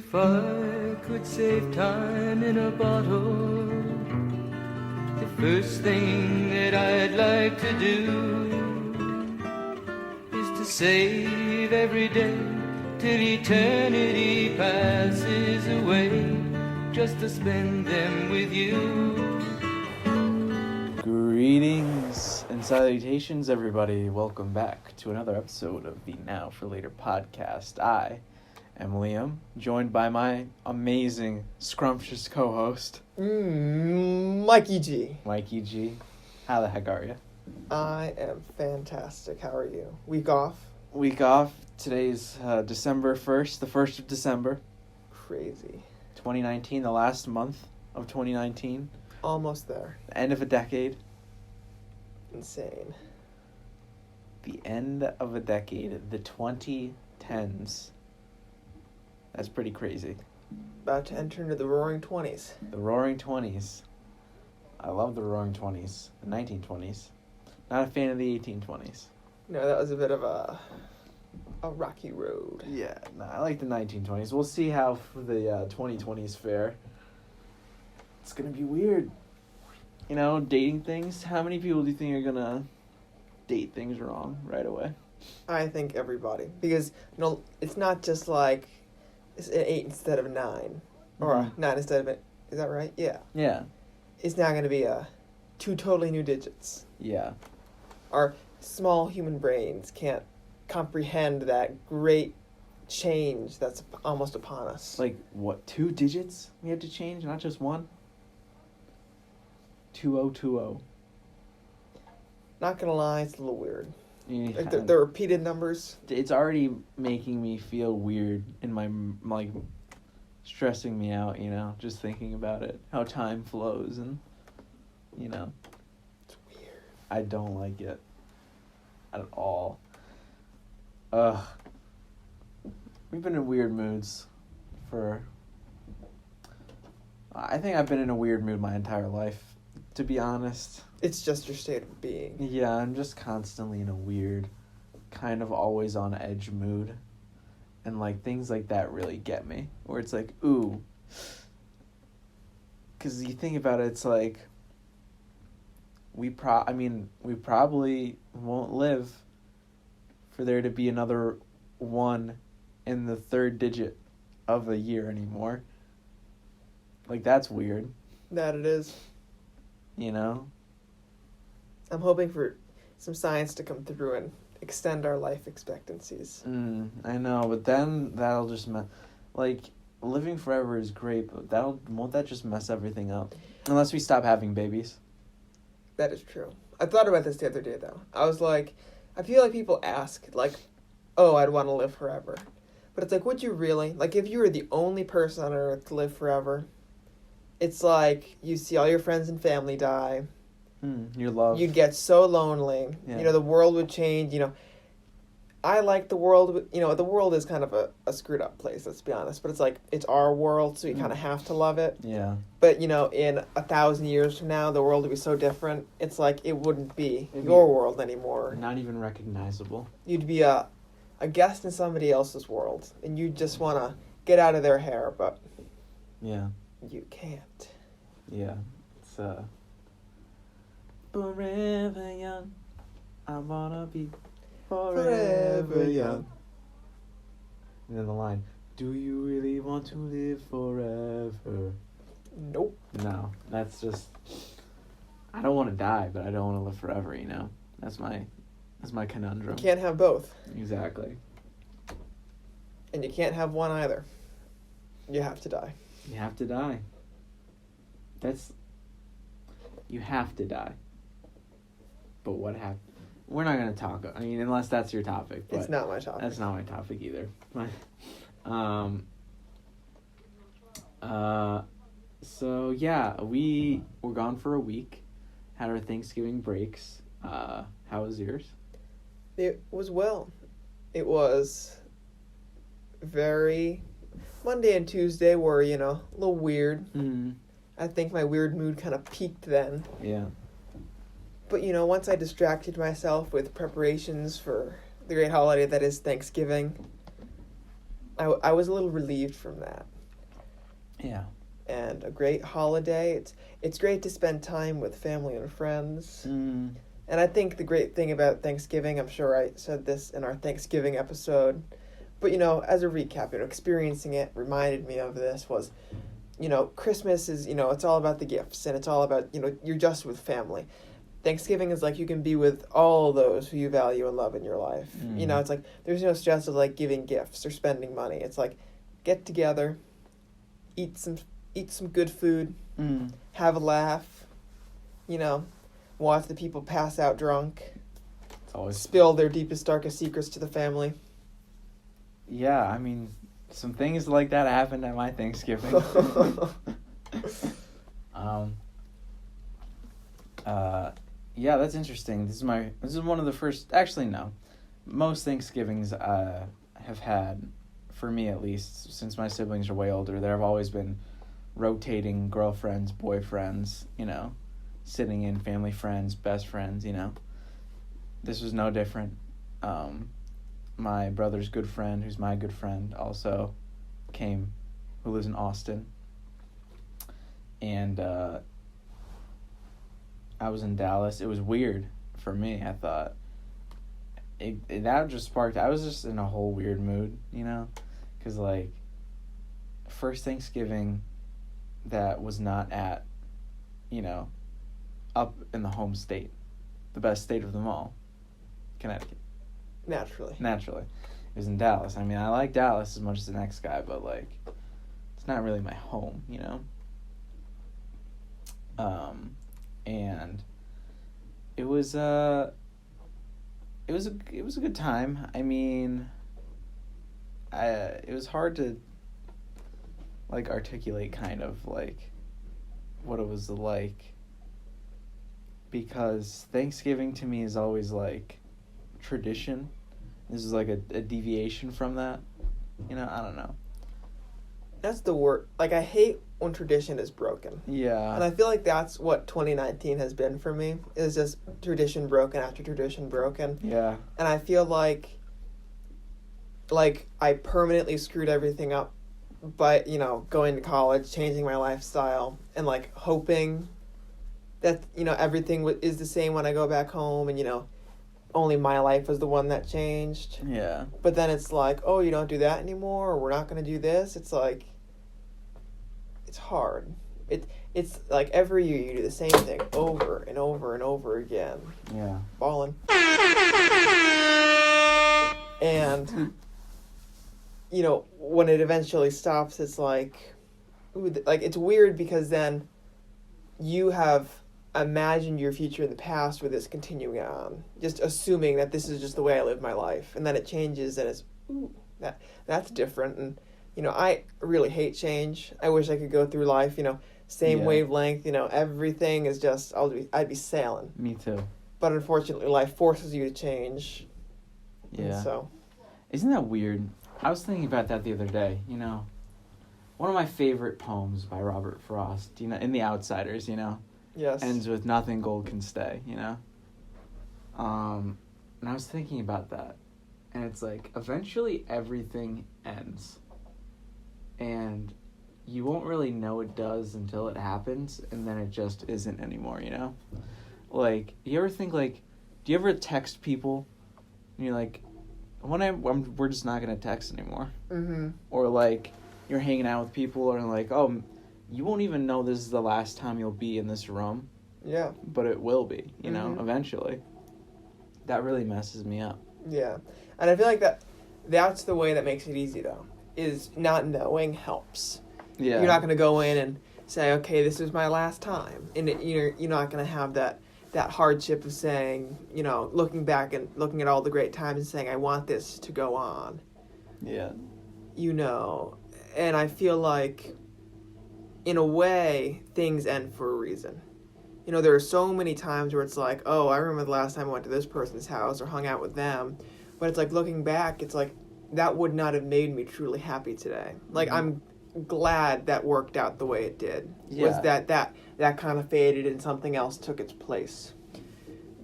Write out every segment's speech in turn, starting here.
If I could save time in a bottle, the first thing that I'd like to do is to save every day till eternity passes away, just to spend them with you. Greetings and salutations, everybody. Welcome back to another episode of the Now for Later podcast. I am Liam, joined by my amazing, scrumptious co-host, Mikey G. Mikey G. How the heck are you? I am fantastic. How are you? Week off? Week off. Today's December 1st, the 1st of December. Crazy. 2019, the last month of 2019. Almost there. The end of a decade. Insane. The end of a decade. The 2010s. That's pretty crazy. About to enter into the roaring 20s. The roaring 20s. I love the roaring 20s. The 1920s. Not a fan of the 1820s. No, that was a bit of a rocky road. Yeah, no, I like the 1920s. We'll see how the 2020s fare. It's gonna be weird. You know, dating things. How many people do you think are gonna date things wrong right away? I think everybody. Because, it's not just like it's an 8 instead of a 9. Or a 9 instead of a... Is that right? Yeah. Yeah. It's now going to be two totally new digits. Yeah. Our small human brains can't comprehend that great change that's almost upon us. Like, what, 2 digits we have to change, not just one? 2020. Not gonna lie, it's a little weird. Yeah. Like the repeated numbers. It's already making me feel weird in my, like, stressing me out, you know, just thinking about it. How time flows and, you know. It's weird. I don't like it at all. We've been in weird moods I think I've been in a weird mood my entire life, to be honest. It's just your state of being. Yeah, I'm just constantly in a weird, kind of always on edge mood. And, like, things like that really get me. Where it's like, ooh. Because you think about it, it's like, we probably won't live for there to be another 1 in the 3rd digit of a year anymore. Like, that's weird. That it is. You know? I'm hoping for some science to come through and extend our life expectancies. I know, but then that'll just like, living forever is great, but won't that just mess everything up? Unless we stop having babies. That is true. I thought about this the other day, though. I was like, I feel like people ask, like, oh, I'd want to live forever. But it's like, would you really? Like, if you were the only person on Earth to live forever, it's like you see all your friends and family die. Your love. You'd get so lonely. Yeah. You know, the world would change. You know, I like the world. You know, the world is kind of a screwed up place, let's be honest. But it's like, it's our world, so you kind of have to love it. Yeah. But, in 1,000 years from now, the world would be so different. It's like, it wouldn't be your world anymore. Not even recognizable. You'd be a guest in somebody else's world. And you just want to get out of their hair, but... Yeah. You can't. Yeah. It's, forever young, I wanna be forever young. And then the line, do you really want to live forever? Nope. No, that's just, I don't want to die, but I don't want to live forever, you know? That's my conundrum. You can't have both. Exactly. And you can't have one either. You have to die. You have to die. You have to die. But what happened? We're not going to talk, unless that's your topic. But it's not my topic. That's not my topic either. So yeah, we were gone for a week, had our Thanksgiving breaks. How was yours? It was well. It was very... Monday and Tuesday were, a little weird. I think my weird mood kind of peaked then. Yeah. But, once I distracted myself with preparations for the great holiday that is Thanksgiving, I was a little relieved from that. Yeah. And a great holiday. It's great to spend time with family and friends. Mm. And I think the great thing about Thanksgiving, I'm sure I said this in our Thanksgiving episode, but, as a recap, experiencing it reminded me of this was, Christmas is, it's all about the gifts, and it's all about, you're just with family. Thanksgiving is like you can be with all those who you value and love in your life. Mm. It's like there's no stress of like giving gifts or spending money. It's like get together, eat some good food, have a laugh, watch the people pass out drunk, It's always spill their deepest, darkest secrets to the family. Yeah, I mean, some things like that happened at my Thanksgiving. Yeah, that's interesting. This is one of the first. Actually, no, most Thanksgivings I have had, for me at least, since my siblings are way older. There have always been rotating girlfriends, boyfriends. Sitting in family friends, best friends. This was no different. My brother's good friend, who's my good friend, also came, who lives in Austin. And I was in Dallas. It was weird for me, I thought. That just sparked, I was just in a whole weird mood, because, first Thanksgiving that was not at, up in the home state, the best state of them all, Connecticut. Naturally. It was in Dallas. I mean, I like Dallas as much as the next guy, but, it's not really my home, And it was a good time. I mean, it was hard to, articulate kind of, what it was like, because Thanksgiving to me is always, tradition. This is, a deviation from that. I don't know. That's the word. I hate when tradition is broken. Yeah. And I feel like that's what 2019 has been for me, is just tradition broken after tradition broken. Yeah. And I feel like I permanently screwed everything up by, going to college, changing my lifestyle, and, hoping that, everything is the same when I go back home, and, only my life was the one that changed. Yeah. But then it's oh, you don't do that anymore, or we're not going to do this. It's it's hard. It's every year you do the same thing over and over and over again. Yeah. Ballin'. And, when it eventually stops, it's it's weird because then you have imagined your future in the past with this continuing on, just assuming that this is just the way I live my life, and then it changes and it's that's different. And I really hate change. I wish I could go through life same wavelength, everything is just I'd be sailing. Me too. But unfortunately life forces you to change. Yeah. And so isn't that weird? I was thinking about that the other day. One of my favorite poems by Robert Frost, in The Outsiders, yes. ends with "Nothing gold can stay," And I was thinking about that, and it's eventually everything ends, and you won't really know it does until it happens, and then it just isn't anymore. You ever think do you ever text people, and you're we're just not gonna text anymore, or you're hanging out with people, and oh, you won't even know this is the last time you'll be in this room. Yeah. But it will be, eventually. That really messes me up. Yeah. And I feel like that's the way that makes it easy, though, is not knowing helps. Yeah. You're not going to go in and say, okay, this is my last time. And you're not going to have that hardship of saying, looking back and looking at all the great times and saying, I want this to go on. Yeah. And I feel in a way, things end for a reason. There are so many times where it's oh, I remember the last time I went to this person's house or hung out with them. But it's looking back, it's that would not have made me truly happy today. I'm glad that worked out the way it did. Yeah. Was that kind of faded and something else took its place.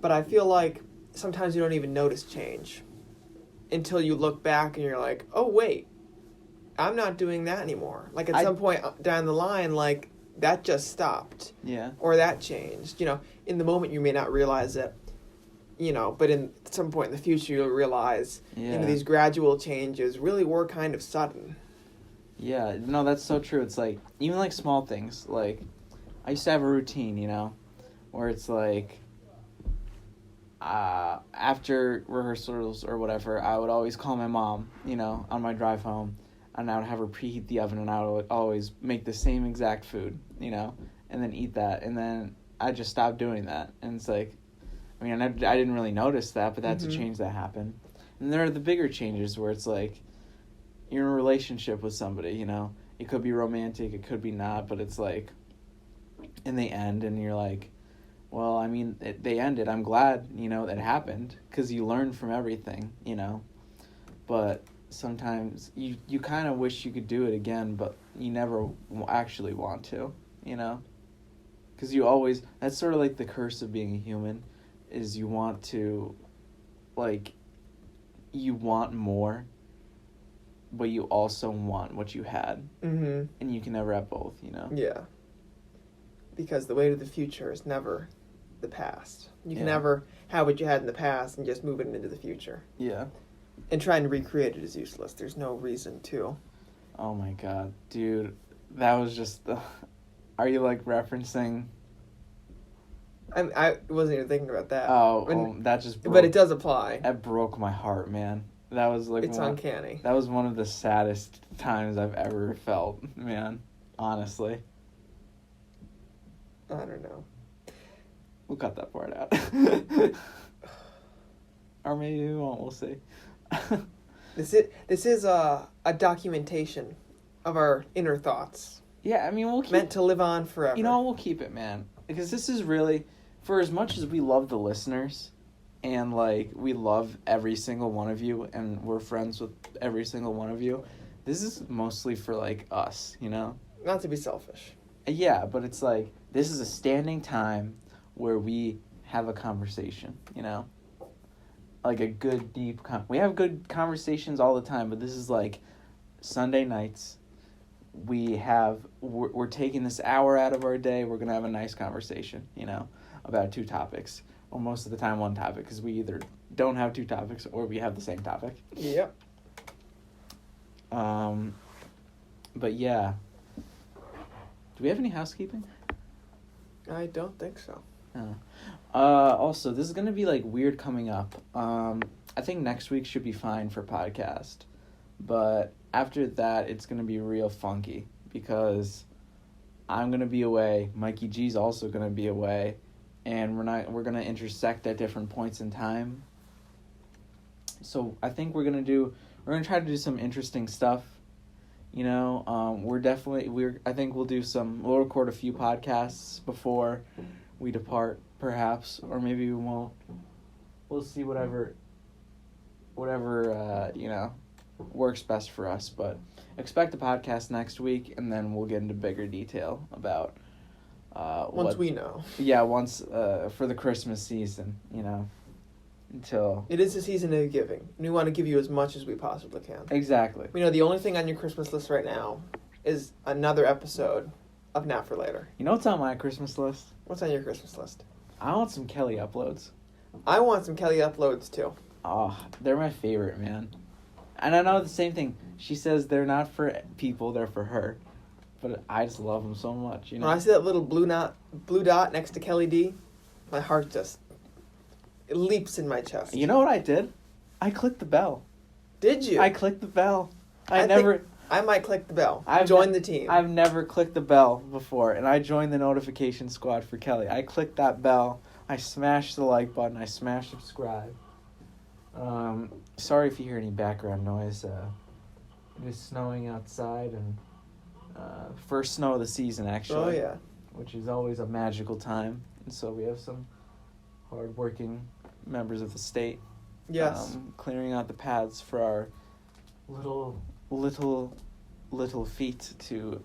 But I feel sometimes you don't even notice change until you look back and you're oh, wait. I'm not doing that anymore. Like, at some point down the line, like, that just stopped. Yeah. Or that changed. You know, in the moment you may not realize it, you know, but in some point in the future you'll realize, you know, these gradual changes really were kind of sudden. Yeah, no, that's so true. It's like, even like small things, like, I used to have a routine, you know, where it's like, after rehearsals or whatever, I would always call my mom, you know, on my drive home, and I would have her preheat the oven, and I would always make the same exact food, you know, and then eat that, and then I just stopped doing that, and it's like, I mean, I didn't really notice that, but that's a change that happened. And there are the bigger changes where it's like, you're in a relationship with somebody, you know, it could be romantic, it could be not, but it's like, and they end, and you're like, well, I mean, they ended. I'm glad, you know, that happened, because you learn from everything, you know. But sometimes you kind of wish you could do it again, but you never actually want to, you know. Because you always, that's sort of like the curse of being a human, is you want to, like, you want more, but you also want what you had. Mm-hmm. And you can never have both, you know. Yeah. Because the way to the future is never the past. You can never have what you had in the past and just move it into the future. Yeah. And trying to recreate it is useless. There's no reason to. Oh my god, dude. That was just the... Are you, like, referencing... I wasn't even thinking about that. That just broke... But it does apply. That broke my heart, man. That was, like... It's uncanny. That was one of the saddest times I've ever felt, man. Honestly. I don't know. We'll cut that part out. Or maybe we won't. We'll see. This is a documentation of our inner thoughts. Yeah, I mean, we'll keep... Meant to live on forever. You know, we'll keep it, man. Because this is really... For as much as we love the listeners, and, like, we love every single one of you, and we're friends with every single one of you, this is mostly for, like, us, you know? Not to be selfish. Yeah, but it's like, this is a standing time where we have a conversation, you know? Like a good, deep... we have good conversations all the time, but this is like Sunday nights. We're taking this hour out of our day. We're going to have a nice conversation, you know, about two topics. Or most of the time one topic, because we either don't have two topics or we have the same topic. Yep. But yeah. Do we have any housekeeping? I don't think so. Oh. Also, this is going to be, like, weird coming up. I think next week should be fine for podcast. But after that, it's going to be real funky. Because I'm going to be away. Mikey G's also going to be away. And we're going to intersect at different points in time. So I think we're going to try to do some interesting stuff. You know, I think we'll record a few podcasts before we depart, perhaps, or maybe we won't. We'll see whatever, you know, works best for us, but expect the podcast next week, and then we'll get into bigger detail about, once we know. Yeah, for the Christmas season, you know, until... It is the season of giving, and we want to give you as much as we possibly can. Exactly. We know the only thing on your Christmas list right now is another episode of Not For Later. You know what's on my Christmas list? What's on your Christmas list? I want some Kelly uploads. I want some Kelly uploads, too. Oh, they're my favorite, man. And I know the same thing. She says they're not for people, they're for her. But I just love them so much, you know? When I see that little blue dot next to Kelly D, my heart just... It leaps in my chest. You know what I did? I clicked the bell. Did you? I clicked the bell. I might click the bell. Join the team. I've never clicked the bell before, and I joined the notification squad for Kelly. I clicked that bell. I smashed the like button. I smashed subscribe. Sorry if you hear any background noise. It is snowing outside, and first snow of the season, actually. Oh, yeah. Which is always a magical time. And so we have some hard-working members of the state. Yes. Clearing out the paths for our little feet to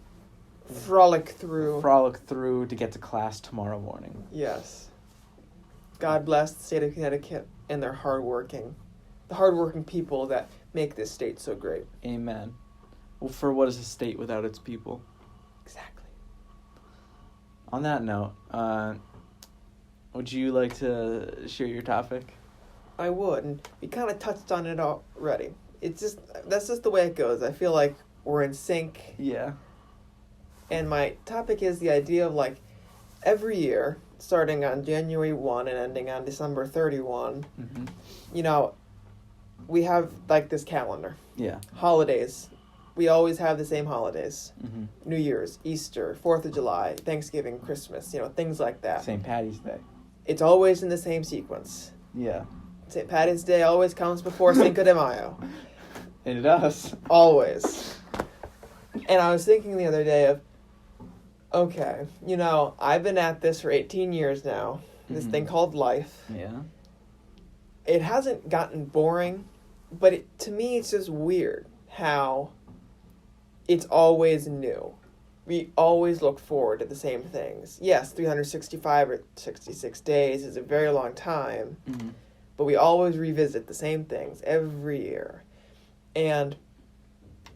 frolic through to get to class tomorrow morning. Yes. God bless the state of Connecticut and the hardworking people that make this state so great. Amen. Well, for what is a state without its people? Exactly. On that note, would you like to share your topic? I would, and we kind of touched on it already. That's just the way it goes. I feel like we're in sync. Yeah. And my topic is the idea of, like, every year, starting on January 1 and ending on December 31, Mm-hmm. you know, we have, like, this calendar. Yeah. Holidays. We always have the same holidays. Mm-hmm. New Year's, Easter, 4th of July, Thanksgiving, Christmas, things like that. St. Patty's Day. It's always in the same sequence. Yeah. St. Patty's Day always comes before Cinco de Mayo. It does. Always. And I was thinking the other day of, okay, I've been at this for 18 years now, this Mhm. thing called life. Yeah. It hasn't gotten boring, but to me it's just weird how it's always new. We always look forward to the same things. Yes, 365 or 66 days is a very long time, Mm-hmm. but we always revisit the same things every year. And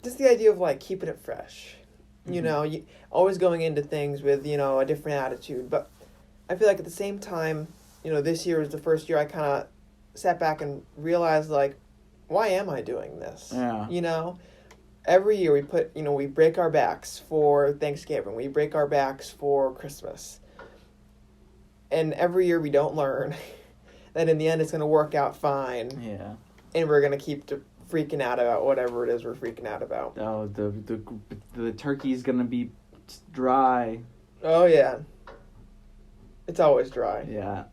just the idea of, like, keeping it fresh. Mhm. You always going into things with, a different attitude. But I feel like at the same time, this year was the first year I kind of sat back and realized, like, why am I doing this? Yeah. Every year we break our backs for Thanksgiving. We break our backs for Christmas. And every year we don't learn that in the end it's going to work out fine. Yeah. And we're going to keep freaking out about whatever it is we're freaking out about. Oh, the turkey's gonna be dry. Oh, yeah. It's always dry. Yeah.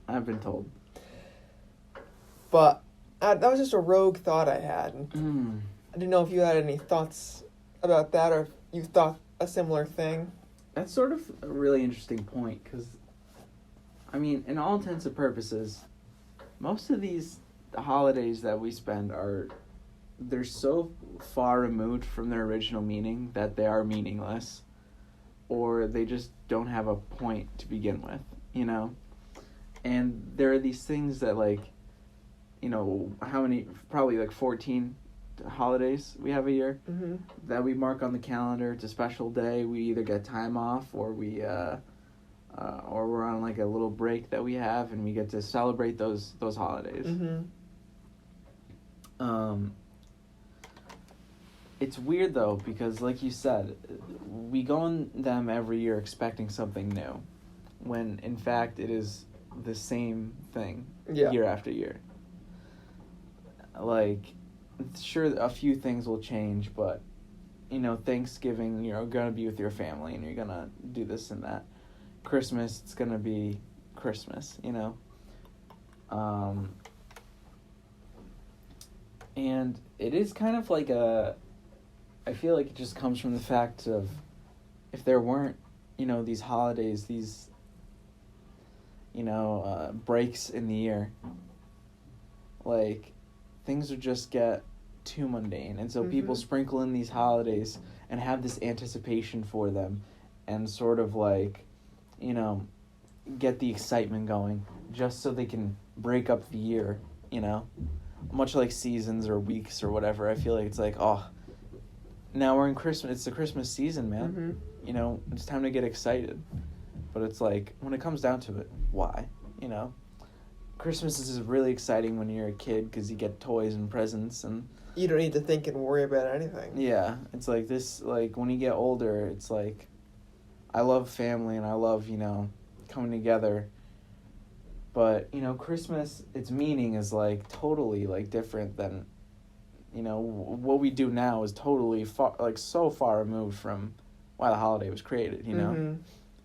I've been told. But that was just a rogue thought I had. Mm. I didn't know if you had any thoughts about that or if you thought a similar thing. That's sort of a really interesting point, because, I mean, in all intents and purposes, most of these holidays that we spend they're so far removed from their original meaning that they are meaningless, or they just don't have a point to begin with, And there are these things that, like, how many, probably like 14 holidays we have a year, Mm-hmm. that we mark on the calendar. It's a special day. We either get time off, or or we're on, like, a little break that we have, and we get to celebrate those holidays. Mm-hmm. It's weird, though, because, like you said, we go on them every year expecting something new, when in fact it is the same thing year after year. Like, sure, a few things will change, but, Thanksgiving, you're going to be with your family, and you're going to do this and that. Christmas, it's going to be Christmas, And it is kind of like I feel like it just comes from the fact of, if there weren't, these holidays, these, breaks in the year, like, things would just get too mundane. And so people sprinkle in these holidays and have this anticipation for them, and sort of, like, get the excitement going, just so they can break up the year, much like seasons or weeks or whatever. I feel like it's like, oh, now we're in Christmas. It's the Christmas season, man. Mm-hmm. It's time to get excited. But it's like, when it comes down to it, why? Christmas is really exciting when you're a kid, because you get toys and presents, and You don't need to think and worry about anything. yeah, it's like this, like, when you get older, it's like, I love family, and I love, coming together. But, Christmas, its meaning is, like, totally, like, different than, what we do now is totally so far removed from why the holiday was created, Mm-hmm.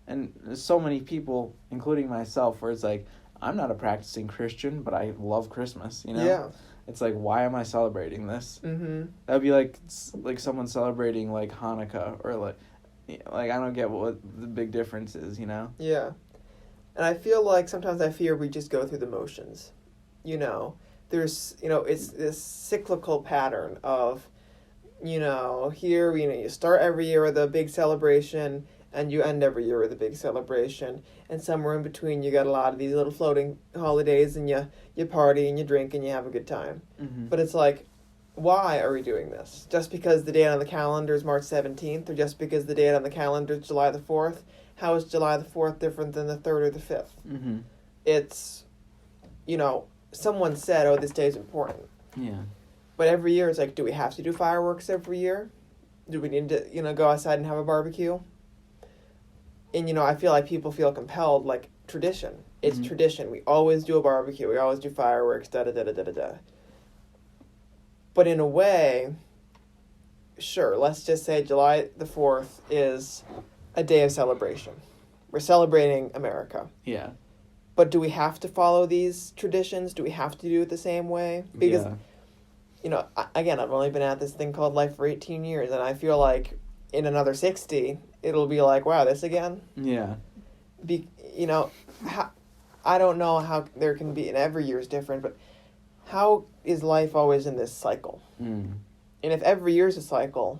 And there's so many people, including myself, where it's like, I'm not a practicing Christian, but I love Christmas, Yeah. It's like, why am I celebrating this? Mm-hmm. That would be like someone celebrating, like, Hanukkah, or like I don't get what the big difference is, Yeah. And I feel like sometimes I fear we just go through the motions. There's, it's this cyclical pattern of, here, you start every year with a big celebration, and you end every year with a big celebration. And somewhere in between, you got a lot of these little floating holidays, and you party, and you drink, and you have a good time. Mm-hmm. But it's like, why are we doing this? Just because the date on the calendar is March 17th, or just because the date on the calendar is July the 4th? How is July the 4th different than the 3rd or the 5th? Mm-hmm. It's, someone said, oh, this day is important. Yeah. But every year it's like, do we have to do fireworks every year? Do we need to, go outside and have a barbecue? And, I feel like people feel compelled, like, tradition. It's Mm-hmm. tradition. We always do a barbecue. We always do fireworks, da-da-da-da-da-da. But in a way, sure, let's just say July the 4th is a day of celebration. We're celebrating America. Yeah. But do we have to follow these traditions? Do we have to do it the same way? Because, again, I've only been at this thing called life for 18 years, and I feel like in another 60, it'll be like, wow, this again? Yeah. I don't know how there can be, and every year is different, but how is life always in this cycle? Mm. And if every year is a cycle,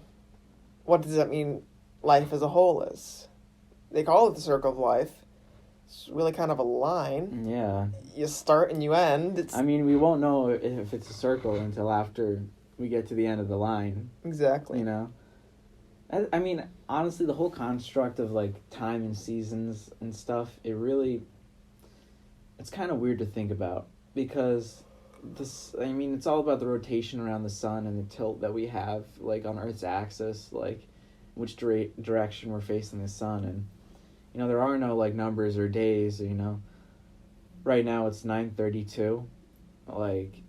what does that mean life as a whole is? They call it the circle of life. It's really kind of a line. Yeah. You start and you end. We won't know if it's a circle until after we get to the end of the line. Exactly. Honestly, the whole construct of, like, time and seasons and stuff, it's kind of weird to think about, because it's all about the rotation around the sun and the tilt that we have, like, on Earth's axis, like, which direction we're facing the sun, and, there are no, like, numbers or days, right now it's 9:32, like,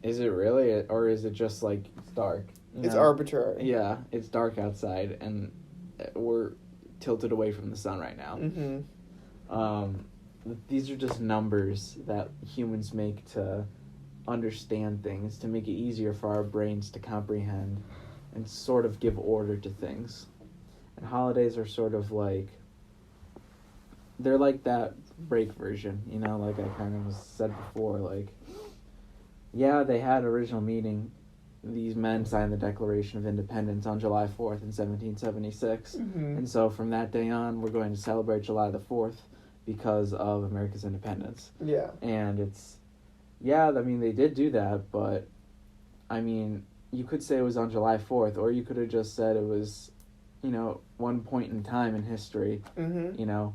is it really, or is it just, like, it's dark? It's arbitrary. Yeah, it's dark outside, and we're tilted away from the sun right now. Mm-hmm. These are just numbers that humans make to understand things, to make it easier for our brains to comprehend and sort of give order to things. And holidays are sort of like, they're like that break version, like I kind of said before, like, yeah, they had original meaning. These men signed the Declaration of Independence on July 4th in 1776. Mm-hmm. And so from that day on, we're going to celebrate July the 4th because of America's independence. Yeah. And they did do that, but, you could say it was on July 4th, or you could have just said it was, one point in time in history, Mm-hmm.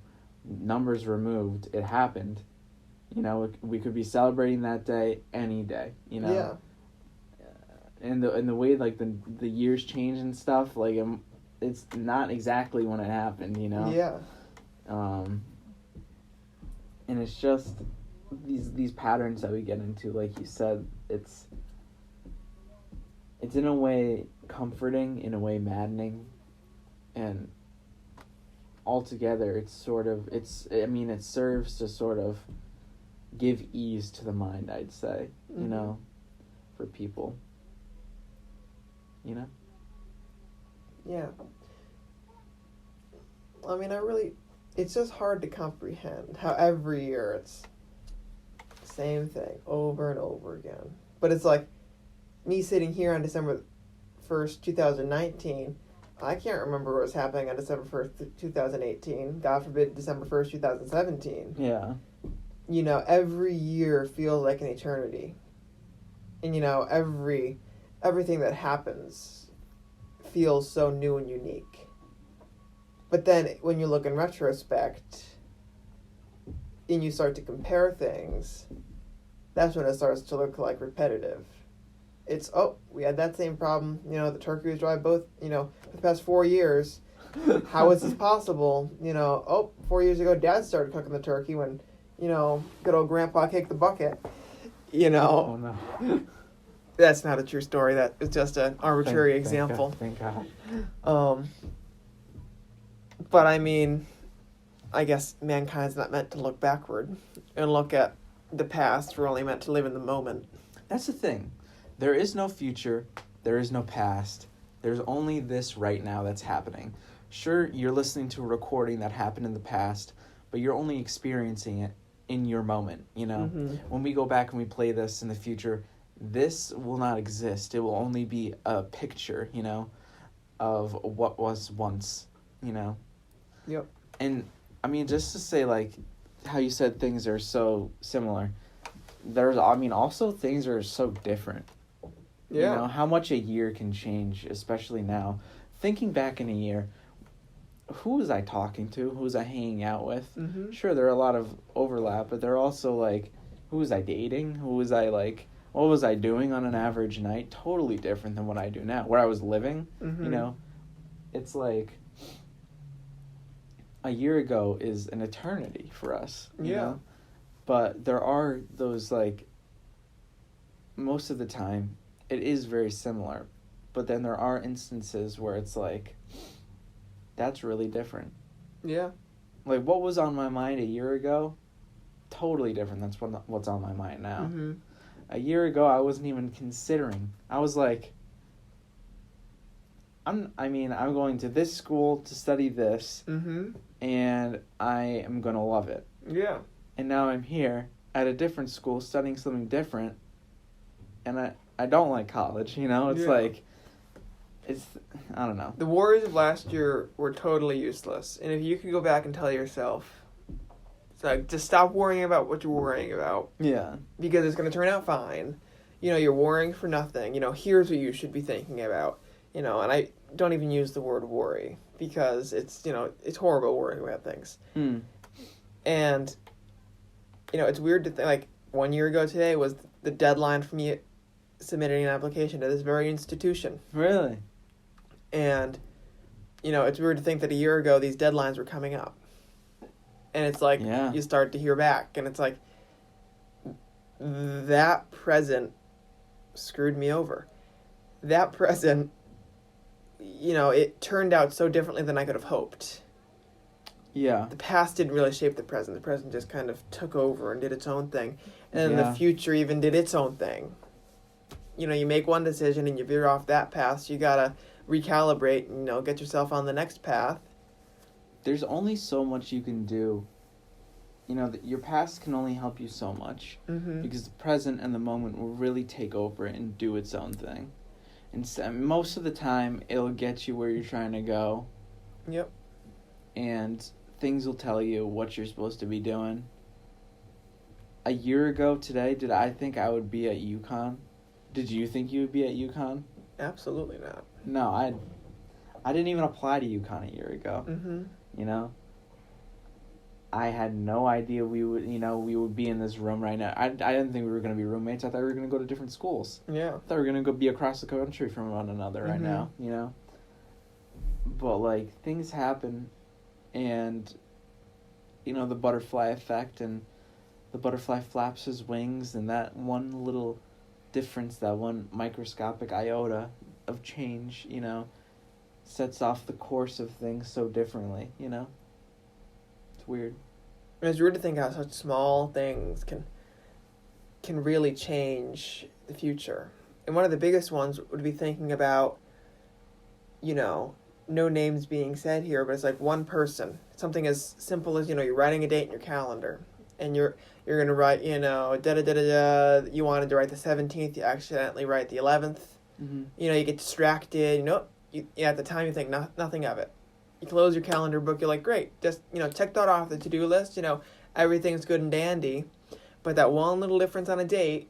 Numbers removed, it happened. We could be celebrating that day any day, Yeah. And the way, like, the years change and stuff, like, it's not exactly when it happened, Yeah. And it's just these patterns that we get into, like you said, it's in a way comforting, in a way maddening, and altogether it's sort of, it serves to sort of give ease to the mind, I'd say, Mm-hmm. for people. Yeah. It's just hard to comprehend how every year it's the same thing over and over again. But it's like me sitting here on December 1st, 2019, I can't remember what was happening on December 1st, 2018. God forbid December 1st, 2017. Yeah. Every year feels like an eternity. And, everything that happens feels so new and unique. But then when you look in retrospect and you start to compare things, that's when it starts to look like repetitive. It's, we had that same problem, the turkey was dry both, for the past 4 years. How is this possible? 4 years ago, Dad started cooking the turkey when, good old Grandpa kicked the bucket. Oh, no. That's not a true story. That is just an arbitrary example. Thank God. But I guess mankind's not meant to look backward and look at the past. We're only meant to live in the moment. That's the thing. There is no future. There is no past. There's only this right now that's happening. Sure, you're listening to a recording that happened in the past, but you're only experiencing it in your moment, Mm-hmm. When we go back and we play this in the future, this will not exist. It will only be a picture, of what was once, Yep. And, just to say, like, how you said things are so similar, also things are so different. Yeah. You know, how much a year can change, especially now. Thinking back in a year, who was I talking to? Who was I hanging out with? Mm-hmm. Sure, there are a lot of overlap, but there are also, like, who was I dating? Who was I, like, what was I doing on an average night? Totally different than what I do now. Where I was living, Mm-hmm. you know, it's like a year ago is an eternity for us, you know? But there are those, like, most of the time, it is very similar. But then there are instances where it's like, that's really different. Yeah. Like, what was on my mind a year ago, totally different than what's on my mind now. Mm-hmm. A year ago, I wasn't even considering. I was like, I'm going to this school to study this, Mm-hmm. and I am going to love it. Yeah. And now I'm here at a different school studying something different, and I don't like college, you know? It's like, I don't know. The worries of last year were totally useless. And if you could go back and tell yourself, it's like, just stop worrying about what you're worrying about. Yeah. Because it's going to turn out fine. You know, you're worrying for nothing. You know, here's what you should be thinking about. You know, and I don't even use the word worry because it's, you know, it's horrible worrying about things. And, you know, it's weird to think, like, 1 year ago today was the deadline for me submitting an application to this very institution. Really? And, you know, it's weird to think that a year ago these deadlines were coming up. And it's like, you start to hear back. And it's like, that present screwed me over. That present, you know, it turned out so differently than I could have hoped. Yeah. The past didn't really shape the present. The present just kind of took over and did its own thing. And then the future even did its own thing. You know, you make one decision and you veer off that path, so you gotta recalibrate and, you know, get yourself on the next path. There's only so much you can do. You know, your past can only help you so much. Mm-hmm. Because the present and the moment will really take over and do its own thing. And most of the time, it'll get you where you're trying to go. Yep. And things will tell you what you're supposed to be doing. A year ago today, did I think I would be at UConn? Did you think you would be at UConn? Absolutely not. No, I didn't even apply to UConn a year ago. Mm-hmm. You know? I had no idea we would be in this room right now. I didn't think we were going to be roommates. I thought we were going to go to different schools. Yeah. I thought we were going to go be across the country from one another right now, you know? But, like, things happen, and, you know, the butterfly effect, and the butterfly flaps his wings, and that one little difference, that one microscopic iota of change, you know, sets off the course of things so differently, you know? It's weird. And it's weird to think how such small things can really change the future. And one of the biggest ones would be thinking about, you know, no names being said here, but it's like one person. Something as simple as, you know, you're writing a date in your calendar, and you're going to write, you know, da-da-da-da-da, you wanted to write the 17th, you accidentally write the 11th. Mm-hmm. You know, you get distracted, you know, at the time you think nothing of it. You close your calendar book, you're like, great, just, you know, check that off the to-do list, you know, everything's good and dandy. But that one little difference on a date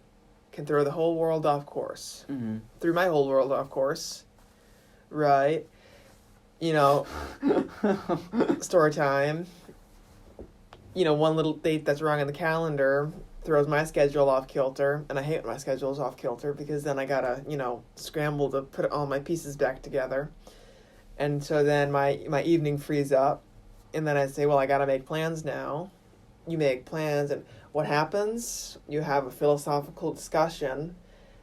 can throw the whole world off course. Mm-hmm. Threw my whole world off course. Right? You know, story time. You know, one little date that's wrong on the calendar throws my schedule off kilter, and I hate when my schedule's off kilter because then I gotta, you know, scramble to put all my pieces back together. And so then my evening frees up, and then I say, well, I gotta make plans now. You make plans, and what happens? You have a philosophical discussion, and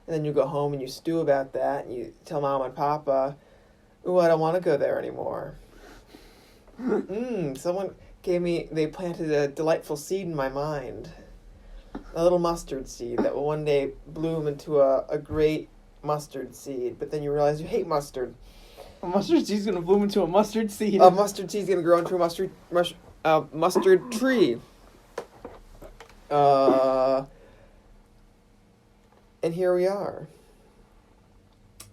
then you go home and you stew about that, and you tell Mom and Papa, ooh, I don't want to go there anymore. Someone they planted a delightful seed in my mind. A little mustard seed that will one day bloom into a great mustard seed, but then you realize you hate mustard. A mustard seed's gonna bloom into a mustard seed. A mustard seed's gonna grow into a mustard tree. And here we are.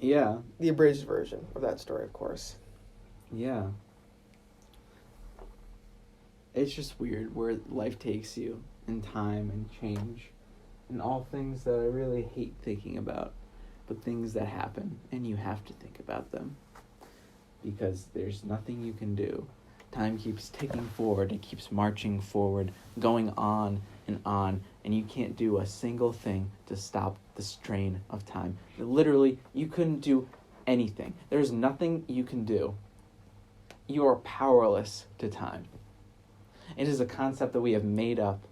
Yeah. The abridged version of that story, of course. Yeah. It's just weird where life takes you in time and change and all things that I really hate thinking about. but things that happen, and you have to think about them. Because there's nothing you can do. Time keeps ticking forward, it keeps marching forward, going on, and you can't do a single thing to stop the strain of time. Literally, you couldn't do anything. There's nothing you can do. You are powerless to time. It is a concept that we have made up,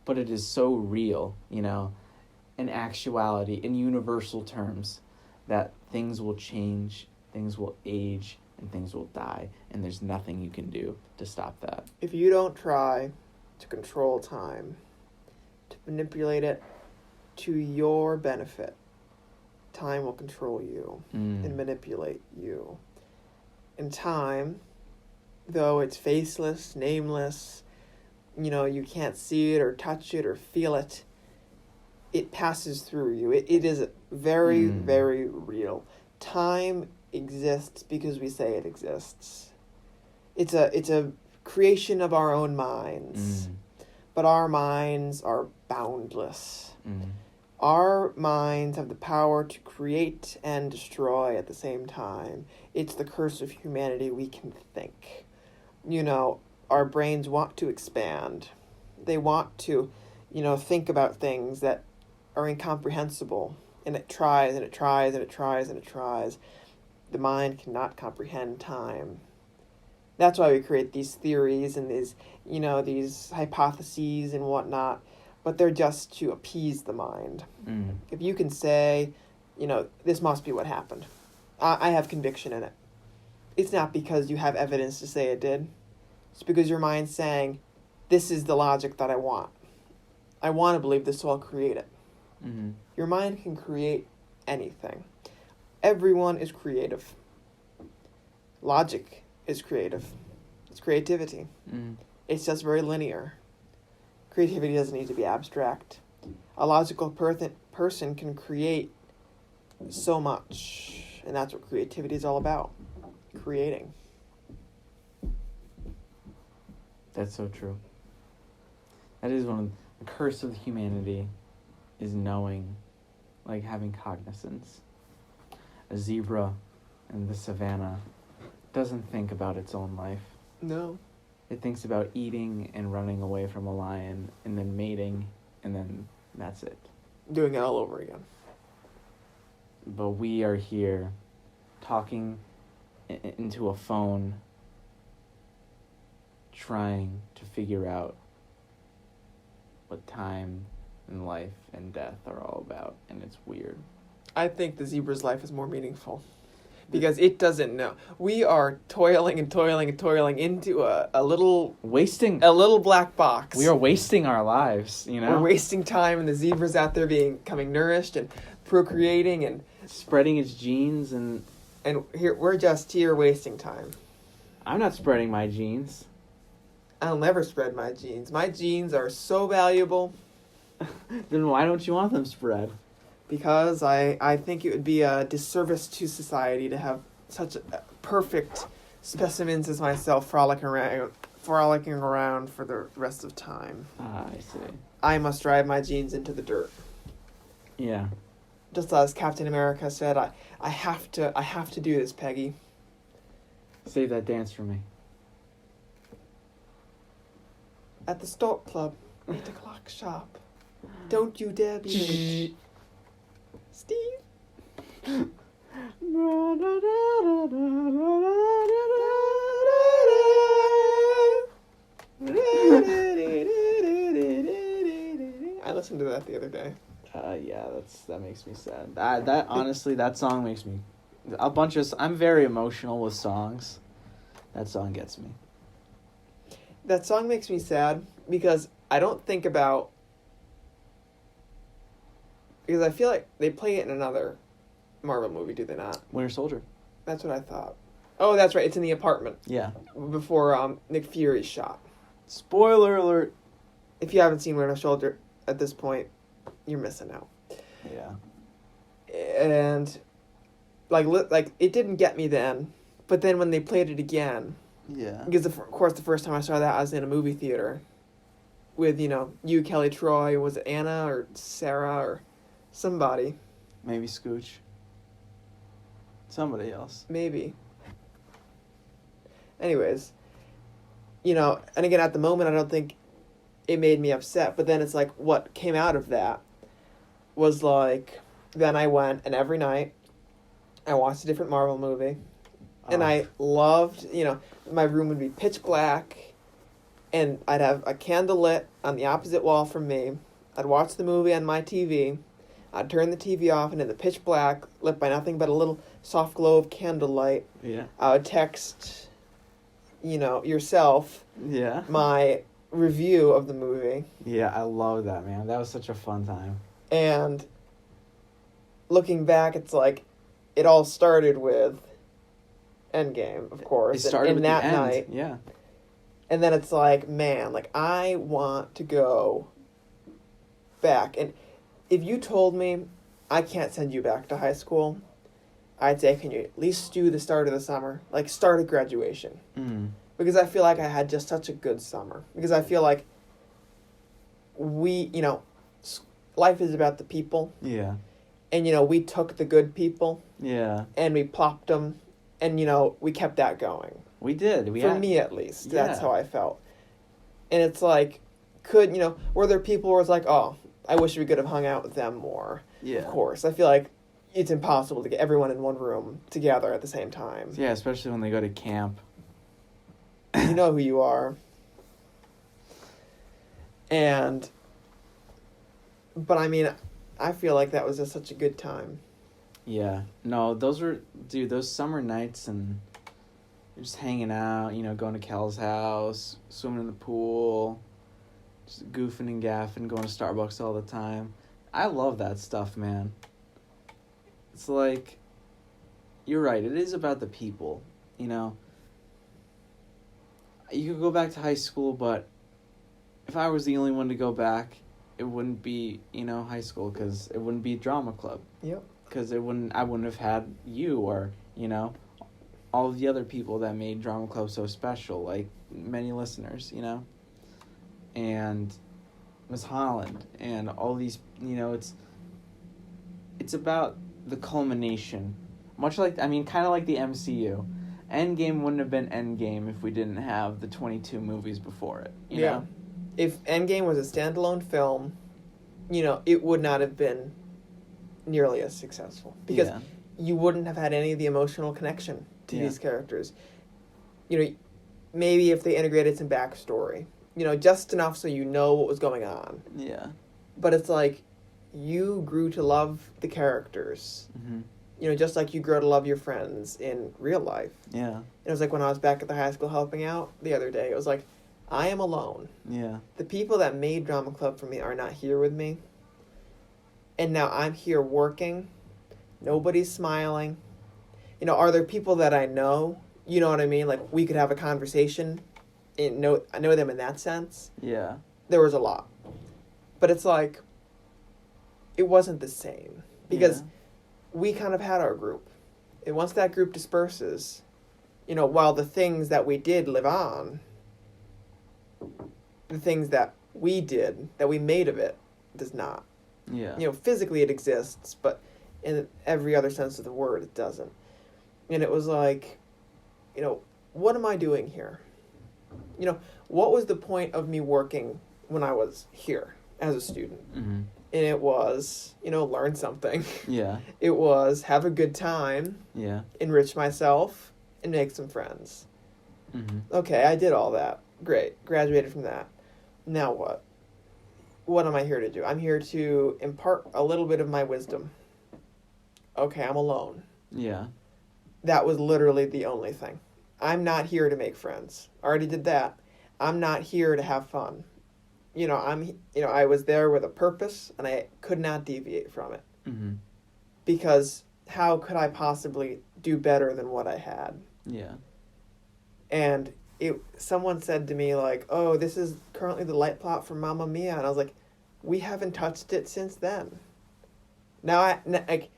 but it is so real, in actuality, in universal terms, that things will change, things will age, and things will die, and there's nothing you can do to stop that. If you don't try to control time, to manipulate it to your benefit, time will control you and manipulate you. And time, though it's faceless, nameless, you can't see it or touch it or feel it, it passes through you. It is very, very real. Time exists because we say it exists. It's a creation of our own minds. But our minds are boundless. Our minds have the power to create and destroy at the same time. It's the curse of humanity. We can think. Our brains want to expand. They want to, think about things that are incomprehensible. And it tries, and it tries, and it tries, and it tries. The mind cannot comprehend time. That's why we create these theories and these hypotheses and whatnot. But they're just to appease the mind. If you can say, this must be what happened. I have conviction in it. It's not because you have evidence to say it did. It's because your mind's saying, this is the logic that I want. I want to believe this, so I'll create it. Your mind can create anything. Everyone is creative. Logic is creative. It's creativity. It's just very linear. Creativity doesn't need to be abstract. A logical person can create so much. And that's what creativity is all about. Creating. That's so true. That is one of the curse of humanity, is knowing, like having cognizance. A zebra in the savannah doesn't think about its own life. No. It thinks about eating and running away from a lion and then mating, and then that's it. Doing it all over again. But we are here talking into a phone, trying to figure out what time and life and death are all about, and it's weird. I think the zebra's life is more meaningful because it doesn't know. We are toiling and toiling and toiling into a little black box. We are wasting our lives, We're wasting time, and the zebra's out there becoming nourished and procreating and spreading its genes, and here we're just here wasting time. I'm not spreading my genes. I'll never spread my genes. My genes are so valuable. Then why don't you want them spread? Because I think it would be a disservice to society to have such perfect specimens as myself frolicking around for the rest of time. Ah, I see. I must drive my genes into the dirt. Yeah. Just as Captain America said, I have to do this, Peggy. Save that dance for me. At the Stork Club, 8 o'clock sharp. Don't you dare be late. Steve? I listened to that the other day. Yeah, that makes me sad. That honestly, that song makes me I'm very emotional with songs. That song gets me. That song makes me sad because I don't think about... Because I feel like they play it in another Marvel movie, do they not? Winter Soldier. That's what I thought. Oh, that's right. It's in the apartment. Yeah. Before Nick Fury's shot. Spoiler alert. If you haven't seen Winter Soldier at this point, you're missing out. Yeah. And like it didn't get me then, but then when they played it again... Yeah. Because, of course, the first time I saw that, I was in a movie theater with, you, Kelly Troy, was it Anna or Sarah or somebody? Maybe Scooch. Somebody else. Maybe. Anyways, you know, and again, at the moment, I don't think it made me upset. But then it's like, what came out of that was like, then I went, and every night I watched a different Marvel movie. And I loved, you know, my room would be pitch black, and I'd have a candle lit on the opposite wall from me. I'd watch the movie on my TV. I'd turn the TV off, and in the pitch black, lit by nothing but a little soft glow of candlelight, Yeah. I would text, you know, yourself, Yeah. my review of the movie. Yeah, I love that, man. That was such a fun time. And looking back, it's like, it all started with Endgame, of course. It started with that the end. night. Yeah. And then it's like, man, like, I want to go back. And if you told me I can't send you back to high school, I'd say, can you at least do the start of the summer? Like, start of graduation. Mm. Because I feel like I had just such a good summer. Because I feel like we, you know, life is about the people. Yeah. And, you know, we took the good people Yeah. and we plopped them. And, you know, we kept that going. We did. For me, at least. That's Yeah. how I felt. And it's like, were there people where it's like, oh, I wish we could have hung out with them more? Yeah. Of course. I feel like it's impossible to get everyone in one room together at the same time. Yeah, especially when they go to camp. You know who you are. But I mean, I feel like that was just such a good time. Yeah. No, those summer nights and just hanging out, you know, going to Kel's house, swimming in the pool, just goofing and gaffing, going to Starbucks all the time. I love that stuff, man. It's like, you're right, it is about the people, you know. You could go back to high school, but if I was the only one to go back, it wouldn't be, you know, high school, because it wouldn't be drama club. Yep. Because I wouldn't have had you or, you know, all of the other people that made drama club so special, like many listeners, you know, and Miss Holland and all these, you know, it's about the culmination, much like, I mean, kind of like the MCU. Endgame wouldn't have been Endgame if we didn't have the 22 movies before it, you know? If Endgame was a standalone film, you know, it would not have been nearly as successful. Because you wouldn't have had any of the emotional connection to these characters. You know, maybe if they integrated some backstory, you know, just enough so you know what was going on. Yeah. But it's like, you grew to love the characters. Mm-hmm. You know, just like you grow to love your friends in real life. Yeah. It was like when I was back at the high school helping out the other day, it was like, I am alone. Yeah. The people that made drama club for me are not here with me. And now I'm here working. Nobody's smiling. You know, are there people that I know? You know what I mean? Like, we could have a conversation. I know them in that sense. Yeah. There was a lot. But it's like, it wasn't the same. Because we kind of had our group. And once that group disperses, you know, while the things that we did live on, the things that we did, that we made of it, does not. Yeah. You know, physically it exists, but in every other sense of the word, it doesn't. And it was like, you know, what am I doing here? You know, what was the point of me working when I was here as a student? Mm-hmm. And it was, you know, learn something. Yeah. It was have a good time. Yeah. Enrich myself, and make some friends. Mm-hmm. Okay, I did all that. Great. Graduated from that. Now what? What am I here to do? I'm here to impart a little bit of my wisdom. Okay, I'm alone. Yeah. That was literally the only thing. I'm not here to make friends. Already did that. I'm not here to have fun. You know, I was there with a purpose, and I could not deviate from it. Mm-hmm. Because how could I possibly do better than what I had? Yeah. And someone said to me, like, oh, this is currently the light plot for Mamma Mia. And I was like, we haven't touched it since then. Now, like,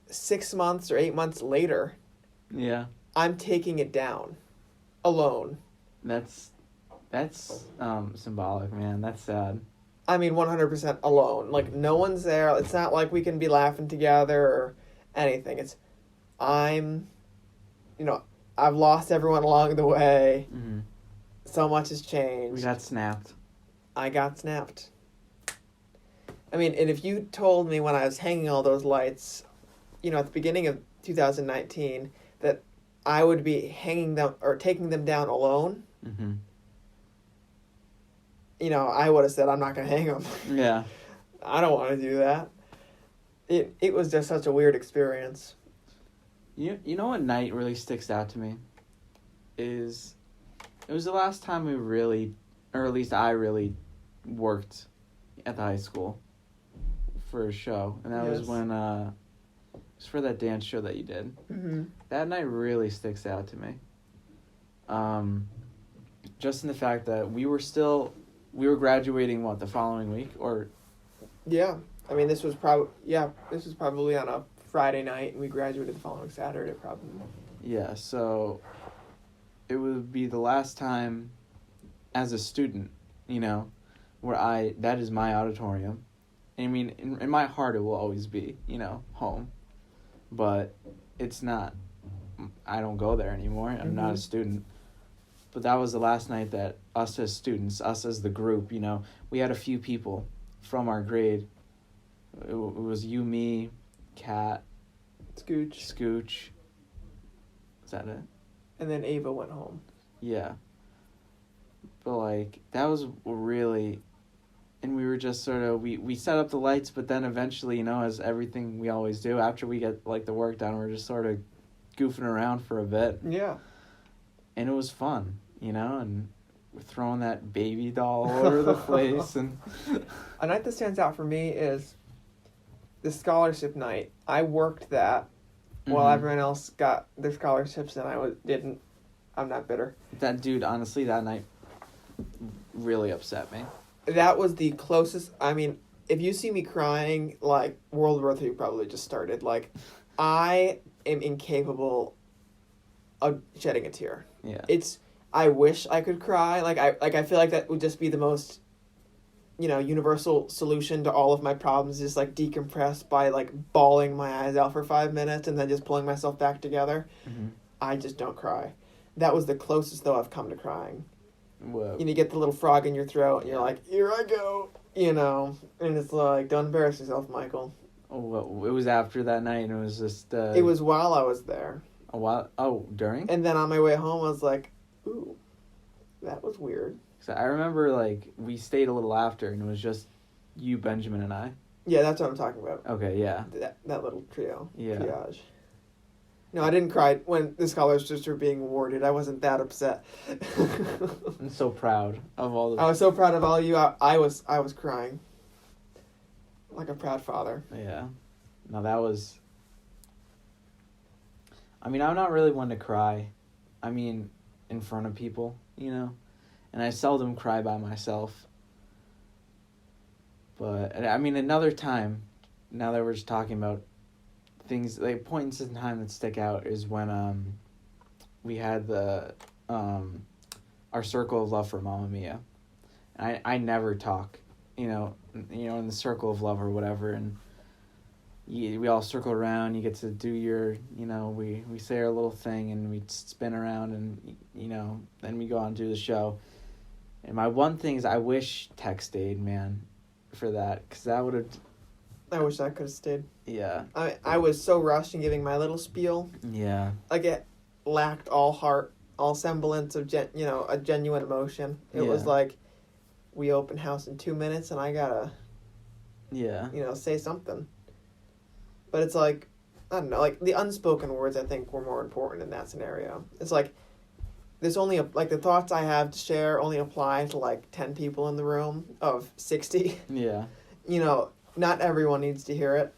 6 months or 8 months later, Yeah. I'm taking it down. Alone. That's symbolic, man. That's sad. I mean, 100% alone. Like, no one's there. It's not like we can be laughing together or anything. It's, I've lost everyone along the way. Mm-hmm. So much has changed. We got snapped. I got snapped. I mean, and if you told me when I was hanging all those lights, at the beginning of 2019, that I would be hanging them or taking them down alone, Mm-hmm. I would have said, I'm not going to hang them. Yeah. I don't want to do that. It was just such a weird experience. You know what night really sticks out to me? It was the last time we really, or at least I really, worked at the high school for a show. And that was when, it was for that dance show that you did. Mm-hmm. That night really sticks out to me. Just in the fact that we were graduating, the following week? Or Yeah. I mean, this was probably on a Friday night, and we graduated the following Saturday, probably. Yeah, so it would be the last time as a student, where that is my auditorium. I mean, in my heart it will always be, home. But it's not, I don't go there anymore. I'm not a student. But that was the last night that us as students, us as the group, we had a few people from our grade. It was you, me, Kat, Scooch. Is that it? And then Ava went home. Yeah. But, that was really... And we were just sort of... We set up the lights, but then eventually, as everything we always do, after we get, the work done, we're just sort of goofing around for a bit. Yeah. And it was fun, and we're throwing that baby doll all over the place. And a night that stands out for me is the scholarship night. I worked that while everyone else got their scholarships and I didn't. I'm not bitter. That dude, honestly, that night really upset me. That was the closest. I mean, if you see me crying, World War III probably just started. I am incapable of shedding a tear. Yeah. I wish I could cry. I feel like that would just be the most, universal solution to all of my problems. Just decompress by bawling my eyes out for 5 minutes and then just pulling myself back together. Mm-hmm. I just don't cry. That was the closest though I've come to crying. Whoa. You get the little frog in your throat and you're like, here I go, and it's don't embarrass yourself, Michael. Oh, well, it was after that night and it was just... It was while I was there. A while... Oh, during? And then on my way home I was like, ooh, that was weird. So I remember, we stayed a little after, and it was just you, Benjamin, and I. Yeah, that's what I'm talking about. Okay, yeah. That little trio. Yeah. Triage. No, I didn't cry when the scholarships were being awarded. I wasn't that upset. I'm so proud of all the... I was so proud of all of you. I was crying. Like a proud father. Yeah. No, that was... I mean, I'm not really one to cry. I mean, in front of people, And I seldom cry by myself. But, I mean, another time, now that we're just talking about things, points in time that stick out is when we had our circle of love for Mamma Mia. And I never talk, in the circle of love or whatever, and we all circle around, you get to do your, we say our little thing, and we spin around, and, then we go on and do the show. And my one thing is I wish Tech stayed, man, for that, because that would have... I wish I could have stayed. Yeah. I was so rushed in giving my little spiel. Yeah. It lacked all heart, all semblance of, a genuine emotion. It was we open house in 2 minutes, and I gotta... Yeah. Say something. But it's I don't know, the unspoken words I think were more important in that scenario. It's there's only, the thoughts I have to share only apply to, 10 people in the room of 60. Yeah. Not everyone needs to hear it.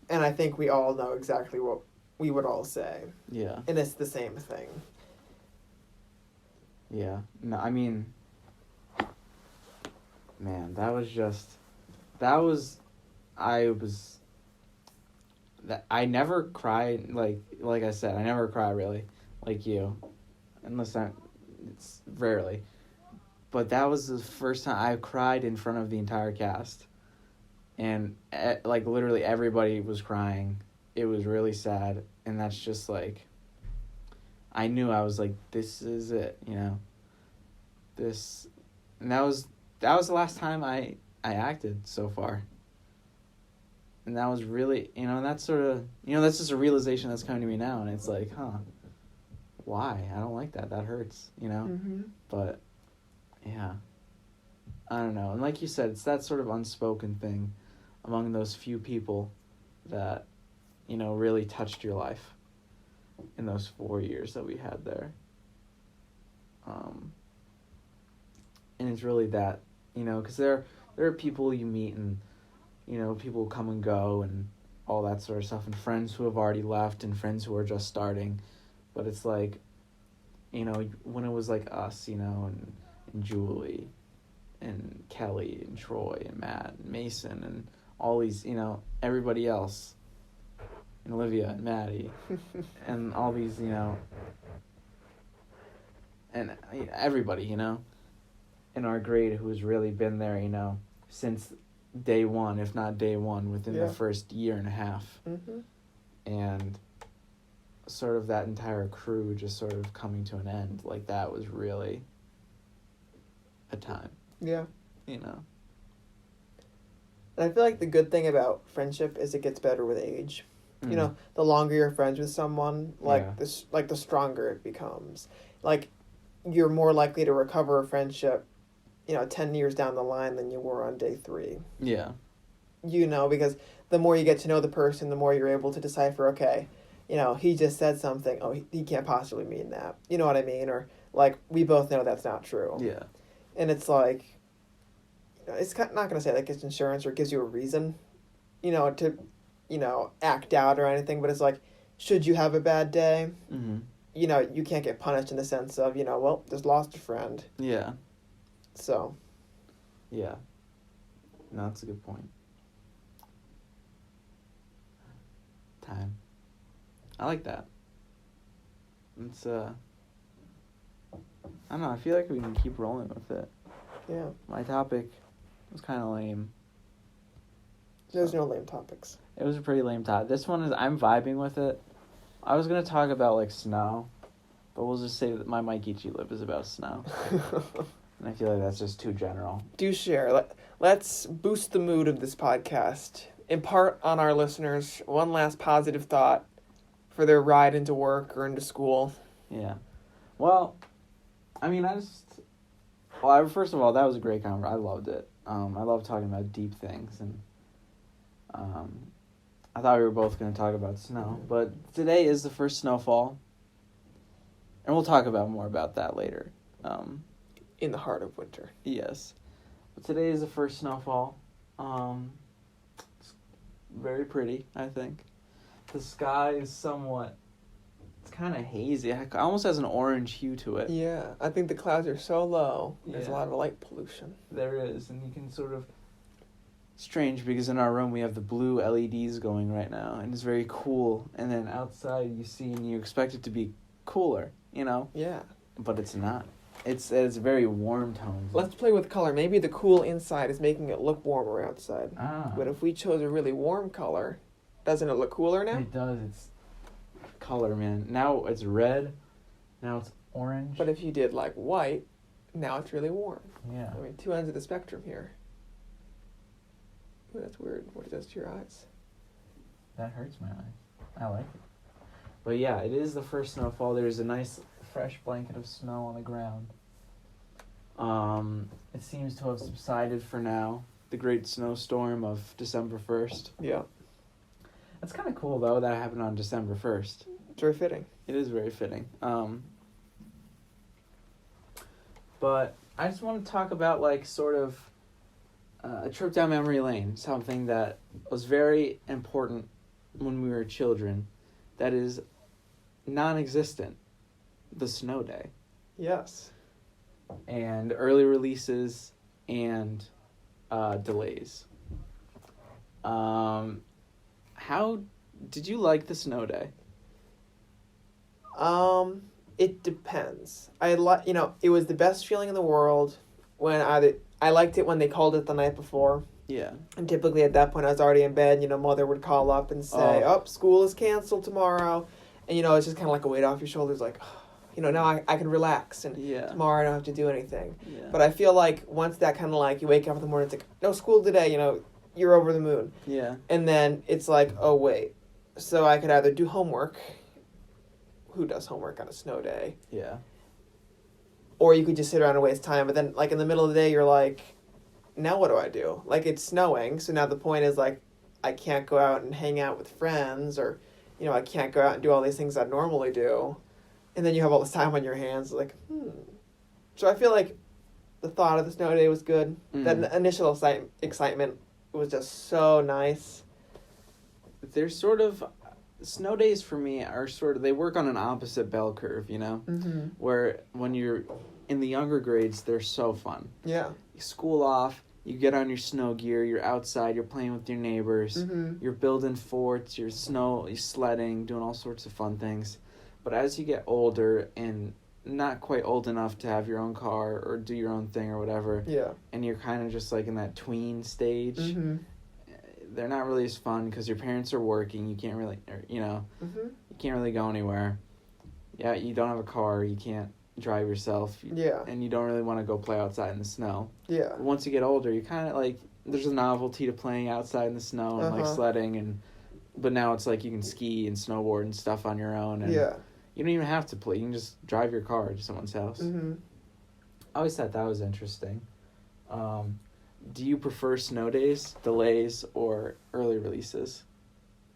And I think we all know exactly what we would all say. Yeah. And it's the same thing. Yeah. No, I mean, man, I never cry, like I said, I never cry really, like you. It's rarely. But that was the first time I cried in front of the entire cast. And, like, literally everybody was crying. It was really sad. And that's just, like, I knew I was like, this is it, you know? And that was the last time I acted so far. And that was really, you know, and that's sort of, you know, that's just a realization that's coming to me now. And it's like, why? I don't like that. That hurts, you know? Mm-hmm. But, yeah. I don't know. And like you said, it's that sort of unspoken thing among those few people that, you know, really touched your life in those 4 years that we had there. And it's really that, you know, because there are people you meet and, you know, people come and go and all that sort of stuff, and friends who have already left and friends who are just starting. But it's like, you know, when it was like us, you know, and Julie and Kelly and Troy and Matt and Mason and all these, you know, everybody else, and Olivia and Maddie and all these, you know, and everybody, you know, in our grade who's really been there, you know, since day one, if not day one, within the first year and a half. Mm-hmm. And sort of that entire crew just sort of coming to an end, like that was really a time. Yeah. You know? And I feel like the good thing about friendship is it gets better with age. You know, the longer you're friends with someone, the stronger it becomes. Like, you're more likely to recover a friendship, you know, 10 years down the line than you were on day 3. Yeah. You know, because the more you get to know the person, the more you're able to decipher, okay, you know, he just said something, oh, he can't possibly mean that. You know what I mean? Or, like, we both know that's not true. Yeah. And it's like, you know, it's not going to say like it's insurance or gives you a reason, you know, to, you know, act out or anything, but it's like, should you have a bad day, you know, you can't get punished in the sense of, you know, well, just lost a friend. Yeah. So. Yeah. No, that's a good point. Time. I like that. It's, I don't know, I feel like we can keep rolling with it. Yeah. My topic was kind of lame. There's no lame topics. It was a pretty lame topic. This one is, I'm vibing with it. I was going to talk about, like, snow, but we'll just say that my Mike Ichi lip is about snow. And I feel like that's just too general. Do share. Let's boost the mood of this podcast. Impart on our listeners one last positive thought for their ride into work or into school. Yeah. Well, I mean, first of all, that was a great conversation. I loved it. I love talking about deep things, and I thought we were both going to talk about snow, but today is the first snowfall, and we'll talk about more about that later. In the heart of winter. Yes. But today is the first snowfall. It's very pretty, I think. The sky is it's kind of hazy. It almost has an orange hue to it. Yeah, I think the clouds are so low. There's a lot of light pollution. There is, and you can sort of... Strange, because in our room we have the blue LEDs going right now, and it's very cool. And then outside you see, and you expect it to be cooler, you know? Yeah. But it's not. It's very warm tones. Let's play with color. Maybe the cool inside is making it look warmer outside. Ah. But if we chose a really warm color, doesn't it look cooler now? It does. It's color, man. Now it's red. Now it's orange. But if you did like white, now it's really warm. Yeah. I mean, two ends of the spectrum here. Ooh, that's weird. What it does to your eyes. That hurts my eyes. I like it. But yeah, it is the first snowfall. There's a nice fresh blanket of snow on the ground. It seems to have subsided for now. The great snowstorm of December 1st. Yeah. That's kind of cool, though, that it happened on December 1st. It's very fitting. It is very fitting. But I just want to talk about, like, sort of a trip down memory lane. Something that was very important when we were children. That is non-existent. The snow day. Yes. And early releases and delays. How did you like the snow day? It depends. It was the best feeling in the world. when I liked it when they called it the night before. Yeah. And typically at that point I was already in bed. Mother would call up and say, "Oh, school is canceled tomorrow," and it's just kind of like a weight off your shoulders. Like, now I can relax, and tomorrow I don't have to do anything. Yeah. But I feel like once that kind of like you wake up in the morning, it's like no school today. You're over the moon. Yeah. And then it's like, oh wait, so I could either do homework. Who does homework on a snow day? Yeah. Or you could just sit around and waste time. But then, like, in the middle of the day, you're like, now what do I do? Like, it's snowing, so now the point is, like, I can't go out and hang out with friends, or, I can't go out and do all these things I normally do. And then you have all this time on your hands, like, So I feel like the thought of the snow day was good. That initial excitement was just so nice. There's sort of... Snow days for me are they work on an opposite bell curve, Mm-hmm. Where when you're in the younger grades, they're so fun. Yeah. You school off, you get on your snow gear, you're outside, you're playing with your neighbors, you're building forts, you're sledding, doing all sorts of fun things. But as you get older and not quite old enough to have your own car or do your own thing or whatever, and you're kind of just like in that tween stage, they're not really as fun because your parents are working. You can't really, you can't really go anywhere. Yeah, you don't have a car. You can't drive yourself. Yeah. And you don't really want to go play outside in the snow. Yeah. But once you get older, you kind of like, there's a novelty to playing outside in the snow and like sledding, but now it's like you can ski and snowboard and stuff on your own. And you don't even have to play. You can just drive your car to someone's house. Mm-hmm. I always thought that was interesting. Do you prefer snow days, delays, or early releases?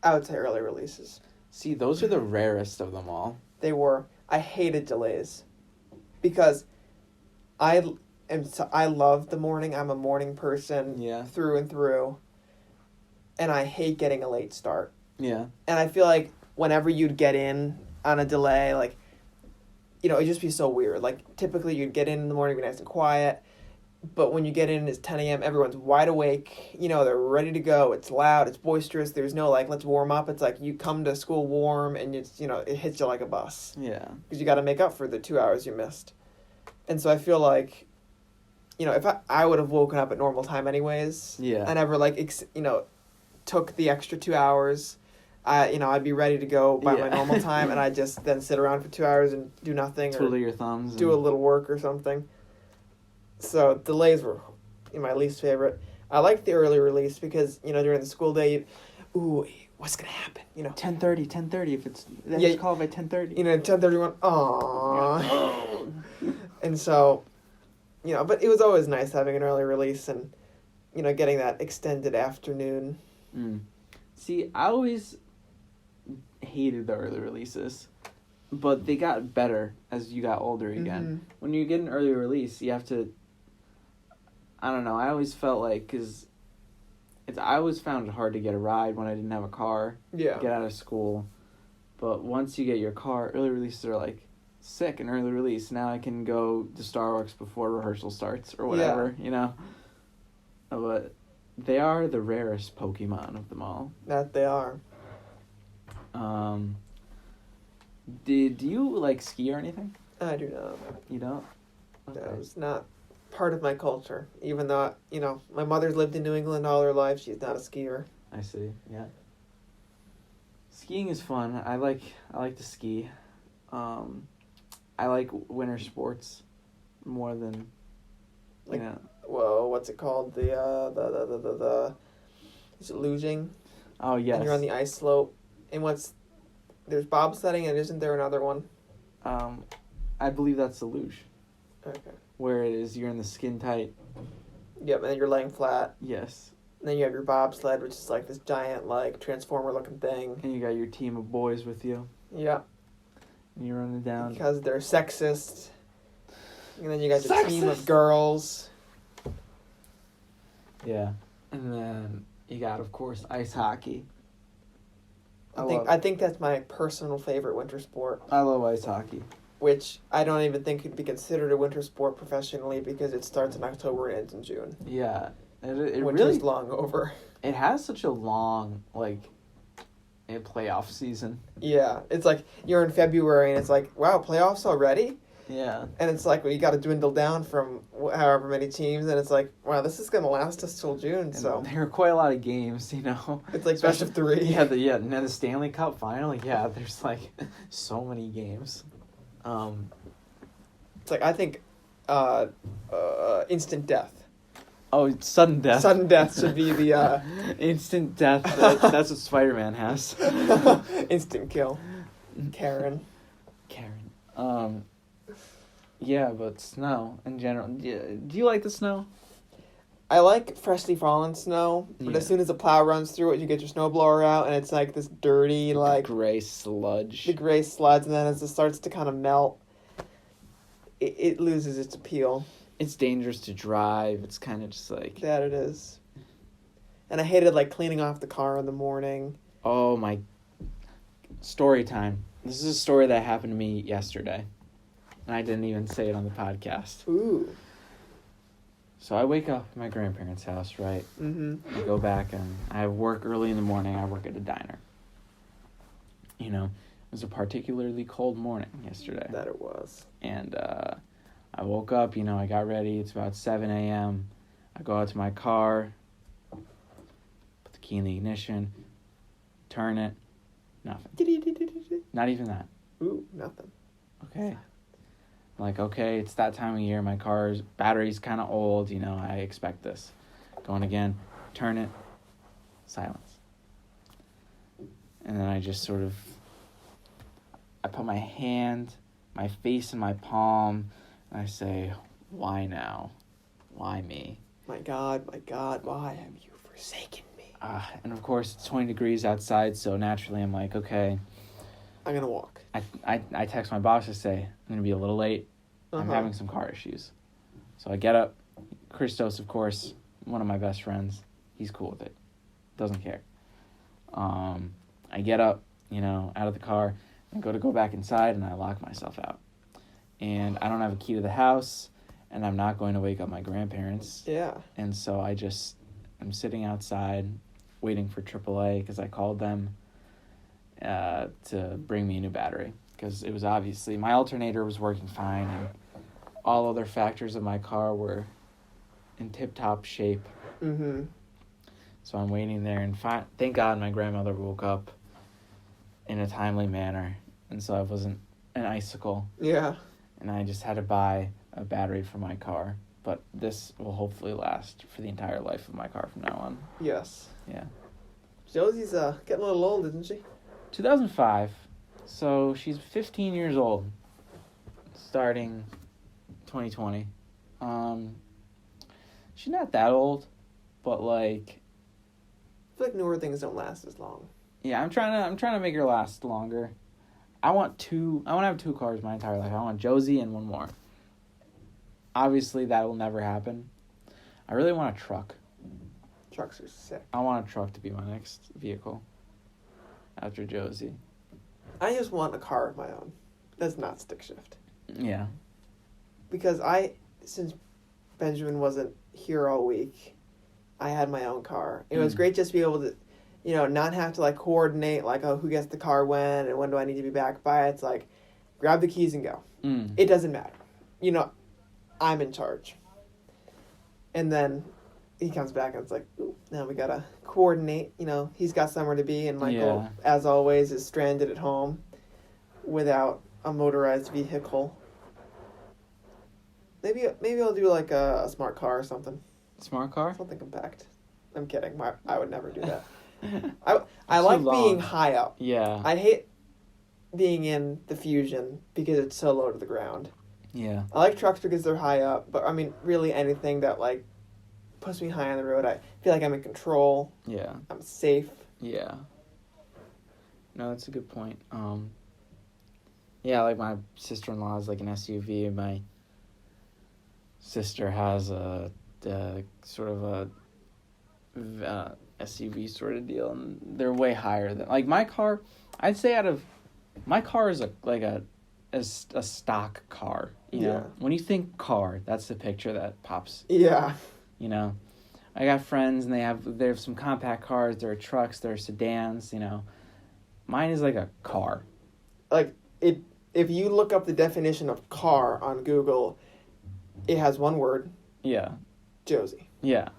I would say early releases. See, those are the rarest of them all. They were. I hated delays because I love the morning. I'm a morning person through and through. And I hate getting a late start. Yeah. And I feel like whenever you'd get in on a delay, like, it'd just be so weird. Like, typically you'd get in the morning, be nice and quiet. But when you get in, it's 10 a.m., everyone's wide awake. They're ready to go. It's loud. It's boisterous. There's no, like, let's warm up. It's like you come to school warm and it's, it hits you like a bus. Yeah. Because you got to make up for the 2 hours you missed. And so I feel like, if I would have woken up at normal time anyways. Yeah. I never, like, took the extra 2 hours. I'd be ready to go by my normal time. And I'd just then sit around for 2 hours and do nothing. Twiddle your thumbs. Do a little work or something. So delays were my least favorite. I liked the early release because, during the school day, what's going to happen? 10:30, if it's... call by 10:30. 10:31, aww. And so, but it was always nice having an early release and, getting that extended afternoon. See, I always hated the early releases, but they got better as you got older again. When you get an early release, you have to... I don't know. I always felt like, because I always found it hard to get a ride when I didn't have a car. Yeah. Get out of school. But once you get your car, early releases are like, sick, an early release. Now I can go to Starbucks before rehearsal starts or whatever, But they are the rarest Pokemon of them all. That they are. Do you, like, ski or anything? I do not. You don't? Okay. That was not part of my culture. Even though, my mother's lived in New England all her life, she's not a skier. I see, yeah. Skiing is fun. I like to ski. I like winter sports more than, Whoa, what's it called? The is it luging? Oh, yes. And you're on the ice slope. And there's bobsledding, and isn't there another one? I believe that's the luge. Okay. Where it is, you're in the skin tight. Yep, and then you're laying flat. Yes. And then you have your bobsled, which is like this giant, like, transformer-looking thing. And you got your team of boys with you. Yeah. And you're running down. Because they're sexist. And then you got your team of girls. Yeah. And then you got, of course, ice hockey. I think that's my personal favorite winter sport. I love ice hockey. Which I don't even think could be considered a winter sport professionally because it starts in October and ends in June. Yeah. It Winter's really long over. It has such a long, playoff season. Yeah. It's like you're in February and it's like, wow, playoffs already? Yeah. And it's like, well, you got to dwindle down from however many teams, and it's like, wow, this is going to last us till June, And so. there are quite a lot of games, It's like best of 3. Yeah, and then the Stanley Cup final, there's like so many games. It's like, I think instant death. Oh, sudden death. Sudden death should be the... Instant death. That's what Spider-Man has. Instant kill. Karen. Yeah, but snow in general. Do you like the snow? I like freshly fallen snow, but as soon as the plow runs through it, you get your snowblower out, and it's like this dirty, like... gray sludge. The gray sludge, and then as it starts to kind of melt, it loses its appeal. It's dangerous to drive. It's kind of just like... That it is. And I hated, like, cleaning off the car in the morning. Oh, my... Story time. This is a story that happened to me yesterday. And I didn't even say it on the podcast. Ooh. So I wake up at my grandparents' house, right? Mm-hmm. I go back and I have work early in the morning. I work at a diner. It was a particularly cold morning yesterday. That it was. And I woke up, I got ready. It's about 7 a.m. I go out to my car, put the key in the ignition, turn it, nothing. Not even that. Ooh, nothing. Okay. I'm like, okay, it's that time of year. My car's battery's kind of old. I expect this. Going again, turn it, silence. And then I just sort of, I put my face in my palm, and I say, why now? Why me? My God, why have you forsaken me? And of course, it's 20 degrees outside, so naturally I'm like, okay. I'm going to walk. I text my boss to say, I'm going to be a little late. I'm having some car issues. So I get up. Christos, of course, one of my best friends. He's cool with it. Doesn't care. I get up, out of the car, and go back inside, and I lock myself out. And I don't have a key to the house, and I'm not going to wake up my grandparents. Yeah. And so I'm sitting outside waiting for AAA because I called them to bring me a new battery. Because it was obviously, my alternator was working fine, and all other factors of my car were in tip-top shape. Mm-hmm. So I'm waiting there, and thank God my grandmother woke up in a timely manner, and so I wasn't an icicle. Yeah. And I just had to buy a battery for my car. But this will hopefully last for the entire life of my car from now on. Yes. Yeah. Josie's getting a little old, isn't she? 2005. So she's 15 years old, starting 2020. She's not that old, but like... I feel like newer things don't last as long. Yeah, I'm trying to make her last longer. I want to have 2 cars my entire life. I want Josie and one more. Obviously, that will never happen. I really want a truck. Trucks are sick. I want a truck to be my next vehicle after Josie. I just want a car of my own. That's not stick shift. Yeah. Because since Benjamin wasn't here all week, I had my own car. It was great just to be able to, not have to like coordinate like, oh, who gets the car when and when do I need to be back by. It's like, grab the keys and go. It doesn't matter. I'm in charge. And then he comes back and it's like, ooh, now we gotta coordinate. He's got somewhere to be, and Michael, as always, is stranded at home without a motorized vehicle. Maybe I'll do like a smart car or something. Smart car? Something compact. I'm kidding. I would never do that. I like being high up. Yeah. I hate being in the Fusion because it's so low to the ground. Yeah. I like trucks because they're high up, but I mean, really anything that like puts me high on the road, I feel like I'm in control. Yeah. I'm safe. Yeah. No, that's a good point. Yeah, like my sister-in-law has like an SUV, and my sister has a sort of a SUV sort of deal, and they're way higher than like my car. I'd say my car is a stock car. You know, when you think car, that's the picture that pops. Yeah. I got friends and they have some compact cars. There are trucks. There are sedans. Mine is like a car. Like if you look up the definition of car on Google, it has one word, Yeah. Josie. Yeah.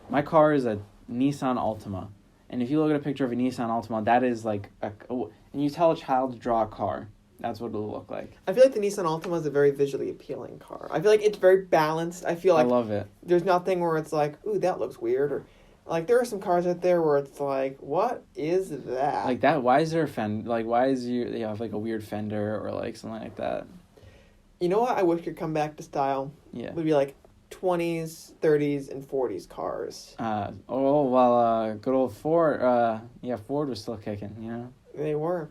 My car is a Nissan Altima. And if you look at a picture of a Nissan Altima, that is like and you tell a child to draw a car, that's what it'll look like. I feel like the Nissan Altima is a very visually appealing car. I feel like it's very balanced. I feel like I love it. there's nothing where it's like, ooh, that looks weird, or like there are some cars out there where it's like, what is that? Like that, why is there a fender? Like, why is you have like a weird fender or like something like that? You know what I wish could come back to style? Yeah. Would be like 20s, 30s, and 40s cars. Good old Ford. Ford was still kicking. You know. They were.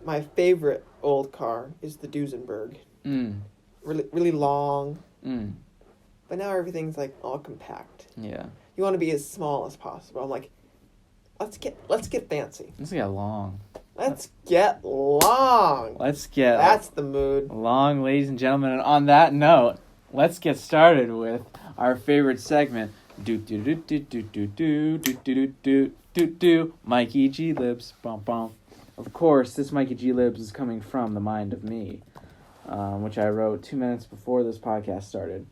My favorite old car is the Duesenberg. Really, really long. But now everything's like all compact. Yeah. You want to be as small as possible. I'm like, let's get fancy. Let's get long. Let's get long. That's the mood. Long, ladies and gentlemen. And on that note, let's get started with our favorite segment. Mikey G Libs. Bum bum. Of course, this Mikey G Libs is coming from the mind of me, which I wrote 2 minutes before this podcast started.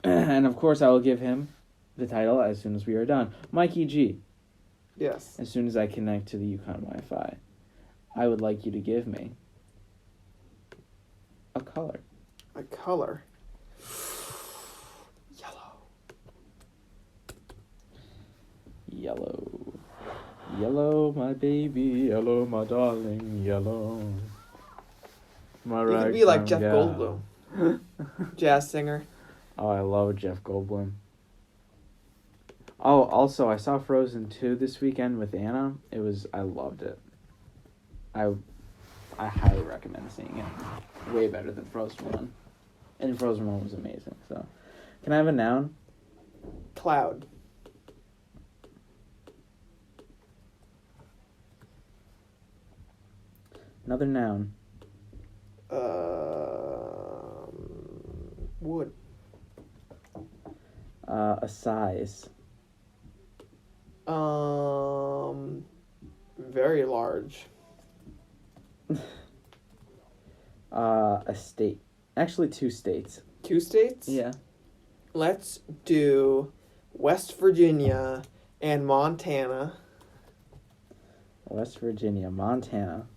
And of course, I will give him the title as soon as we are done. Mikey G. Yes. As soon as I connect to the Yukon Wi-Fi, I would like you to give me a color. A color. Yellow. Yellow. Yellow, my baby. Yellow, my darling. Yellow. My You could be like Jeff Goldblum. Jazz singer. Oh, I love Jeff Goldblum. Oh, also, I saw Frozen 2 this weekend with Anna. I loved it. I highly recommend seeing it. Way better than Frozen 1. And Frozen 1 was amazing, so. Can I have a noun? Cloud. Another noun. Wood. A size. Very large. A state. Actually, 2 states. 2 states? Yeah. Let's do West Virginia and Montana. West Virginia, Montana.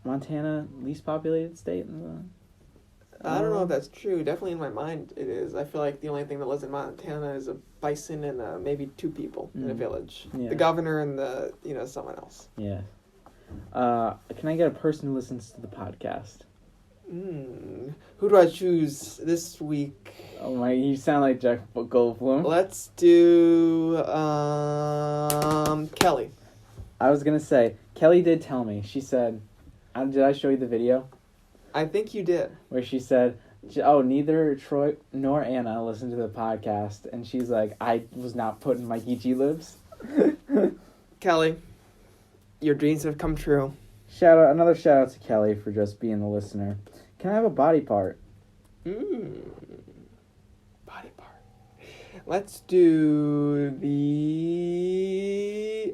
Montana, least populated state in the... I don't know if that's true. Definitely in my mind it is. I feel like the only thing that lives in Montana is a bison and maybe 2 people in a village. Yeah. The governor and someone else. Yeah. Can I get a person who listens to the podcast? Who do I choose this week? Oh my, you sound like Jeff Goldblum. Let's do Kelly. I was gonna say, Kelly did tell me. She said, did I show you the video? I think you did. Where she said, oh, neither Troy nor Anna listened to the podcast. And she's like, I was not putting Mikey G Libs. Kelly, your dreams have come true. Another shout out to Kelly for just being the listener. Can I have a body part? Body part. Let's do the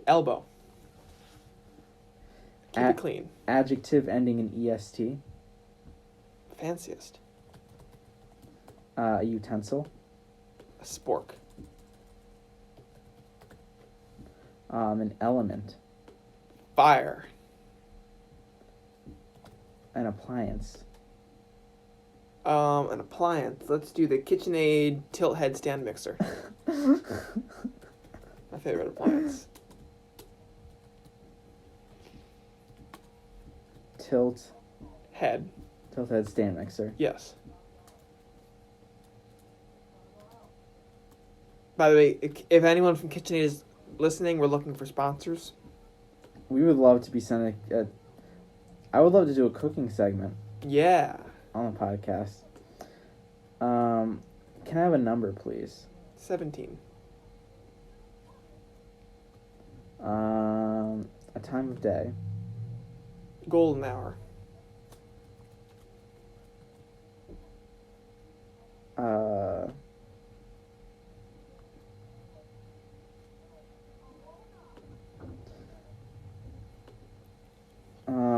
elbow. Keep it clean. Adjective ending in est. Fanciest. A utensil. A spork. An element. Fire. An appliance. An appliance. Let's do the KitchenAid tilt head stand mixer. My favorite appliance. Tilt Head. head stand mixer. Yes. By the way, if anyone from KitchenAid is listening, we're looking for sponsors. We would love to be sending I would love to do a cooking segment. Yeah. On the podcast. Can I have a number, please? 17. A time of day. Golden hour.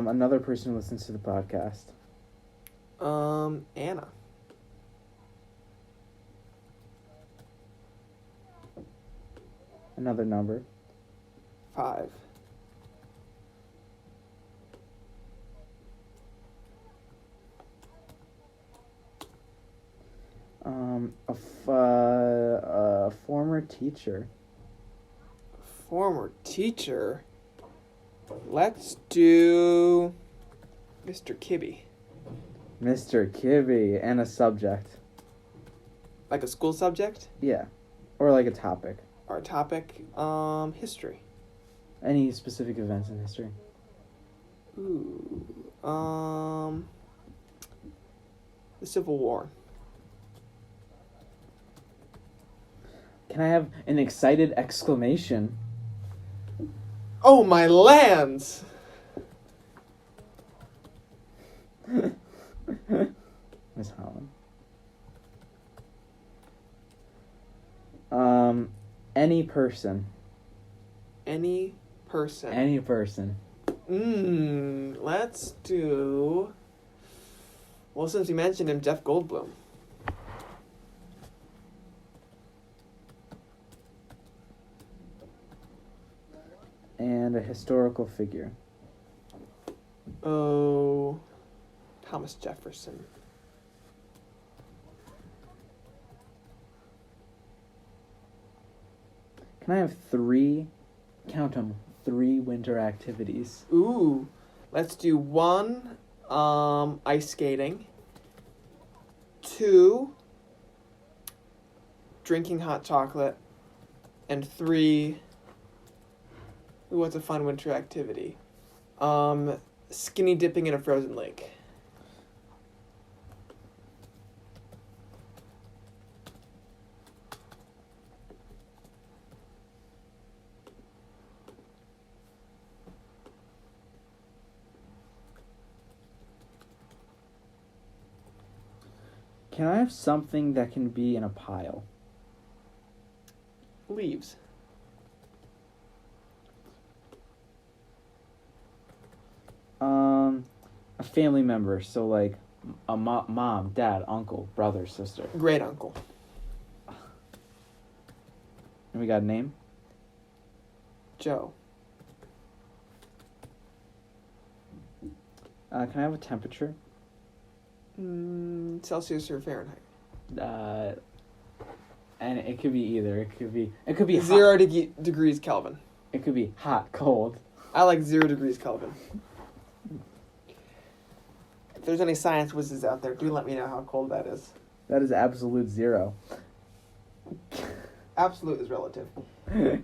Another person who listens to the podcast. Anna. Another number. 5. A former teacher. Former teacher. Let's do Mr. Kibbe. Mr. Kibbe. And a subject. Like a school subject? Yeah. Or like a topic. Our topic, history. Any specific events in history? Ooh. The Civil War. Can I have an excited exclamation? Oh, my lands! Miss Holland. Any person. Any person. Any person. Let's do... Well, since you mentioned him, Jeff Goldblum. And a historical figure. Oh... Thomas Jefferson. Can I have 3, count them, 3 winter activities? Ooh. Let's do 1, ice skating. 2, drinking hot chocolate. And 3, ooh, what's a fun winter activity? Skinny dipping in a frozen lake. Can I have something that can be in a pile? Leaves. A family member, so like a mom, dad, uncle, brother, sister. Great uncle. And we got a name? Joe. Can I have a temperature? Celsius or Fahrenheit. And it could be either. It could be 0 hot. degrees Kelvin. It could be hot, cold. I like 0 degrees Kelvin. If there's any science whizzes out there, do let me know how cold that is. That is absolute 0. Absolute is relative.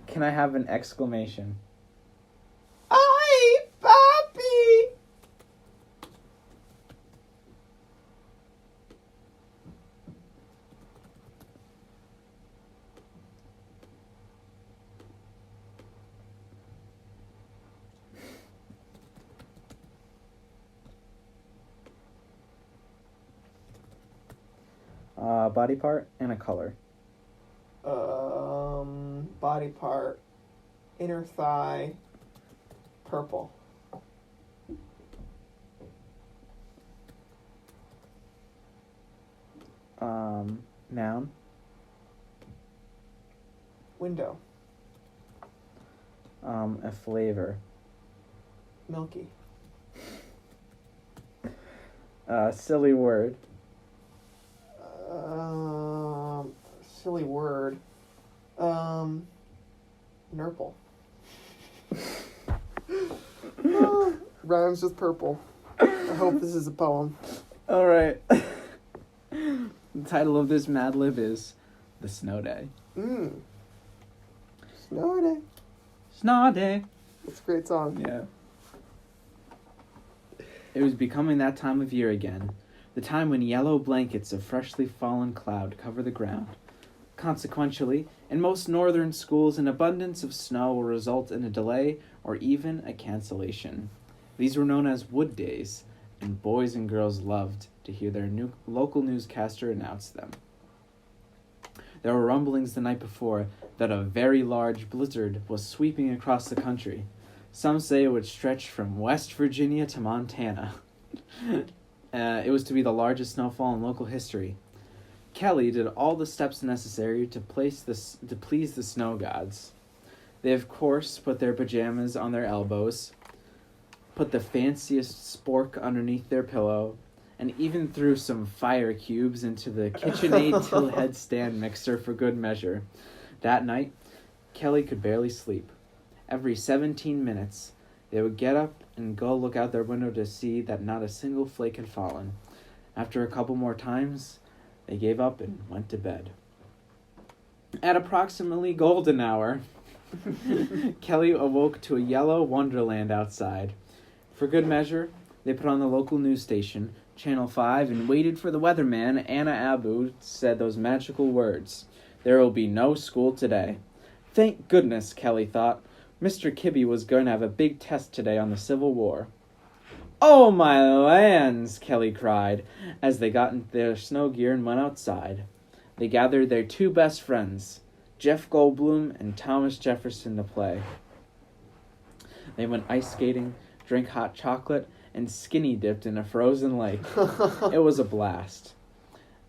Can I have an exclamation? Ay, papi! Body part and a color. Body part, inner thigh, purple. Noun. Window. A flavor. Milky. Silly word. Silly word. Nurple. Rhymes with purple. I hope this is a poem. All right. The title of this Mad Lib is The Snow Day. Snow day. Snow Day. It's a great song. Yeah. It was becoming that time of year again, the time when yellow blankets of freshly fallen cloud cover the ground. Consequentially, in most northern schools, an abundance of snow will result in a delay or even a cancellation. These were known as wood days, and boys and girls loved to hear their local newscaster announce them. There were rumblings the night before that a very large blizzard was sweeping across the country. Some say it would stretch from West Virginia to Montana. It was to be the largest snowfall in local history. Kelly did all the steps necessary to please the snow gods. They, of course, put their pajamas on their elbows, put the fanciest spork underneath their pillow, and even threw some fire cubes into the KitchenAid Tillhead stand mixer for good measure. That night, Kelly could barely sleep. Every 17 minutes, they would get up and go look out their window to see that not a single flake had fallen. After a couple more times, they gave up and went to bed. At approximately golden hour, Kelly awoke to a yellow wonderland outside. For good measure, they put on the local news station, Channel 5, and waited for the weatherman. Anna Abu said those magical words, "There will be no school today." Thank goodness, Kelly thought. Mr. Kibbe was going to have a big test today on the Civil War. "Oh, my lands," Kelly cried, as they got into their snow gear and went outside. They gathered their two best friends, Jeff Goldblum and Thomas Jefferson, to play. They went ice skating, drank hot chocolate, and skinny dipped in a frozen lake. It was a blast.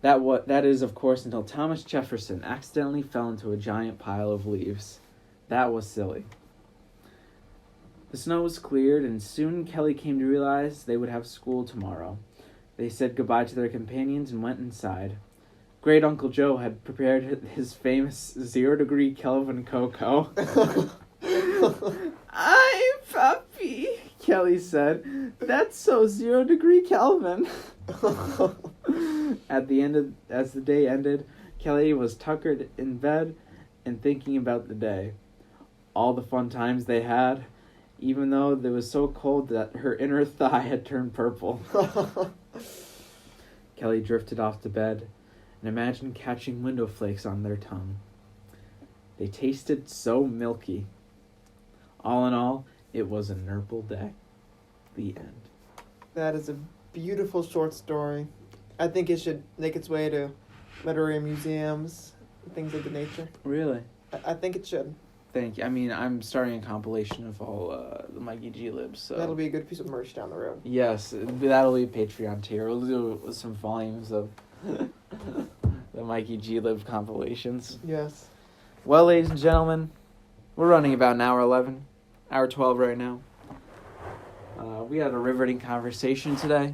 That is, of course, until Thomas Jefferson accidentally fell into a giant pile of leaves. That was silly. The snow was cleared, and soon Kelly came to realize they would have school tomorrow. They said goodbye to their companions and went inside. Great Uncle Joe had prepared his famous 0-degree Kelvin cocoa. "Ay, puppy," Kelly said. "That's so 0-degree Kelvin." As the day ended, Kelly was tuckered in bed and thinking about the day. All the fun times they had, even though it was so cold that her inner thigh had turned purple. Kelly drifted off to bed and imagined catching window flakes on their tongue. They tasted so milky. All in all, it was a nurple day. The end. That is a beautiful short story. I think it should make its way to literary museums, things of the nature. Really? I think it should. Thank you. I mean, I'm starting a compilation of all the Mikey G libs. So That'll be a good piece of merch down the road. yes, that'll be a Patreon tier. We'll do some volumes of the Mikey G lib compilations. Yes. Well, ladies and gentlemen, we're running about an hour 11, hour 12 right now. We had a riveting conversation today.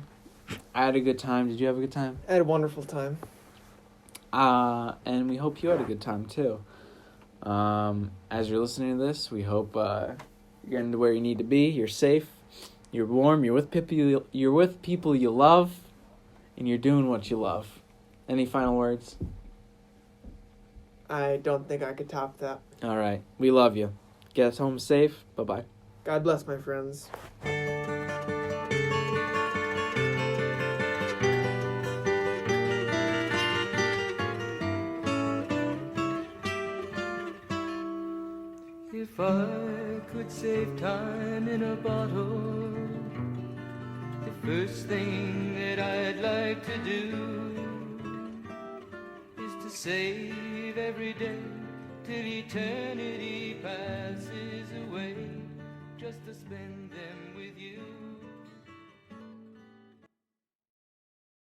I had a good time. Did you have a good time? I had a wonderful time. And we hope you had a good time too. As you're listening to this, we hope you're getting to where you need to be. You're safe. You're warm. You're with people. You're with people you love, and you're doing what you love. Any final words? I don't think I could top that. All right. We love you. Get us home safe. Bye-bye. God bless, my friends. If I could save time in a bottle, the first thing that I'd like to do is to save every day till eternity passes away, just to spend them with you.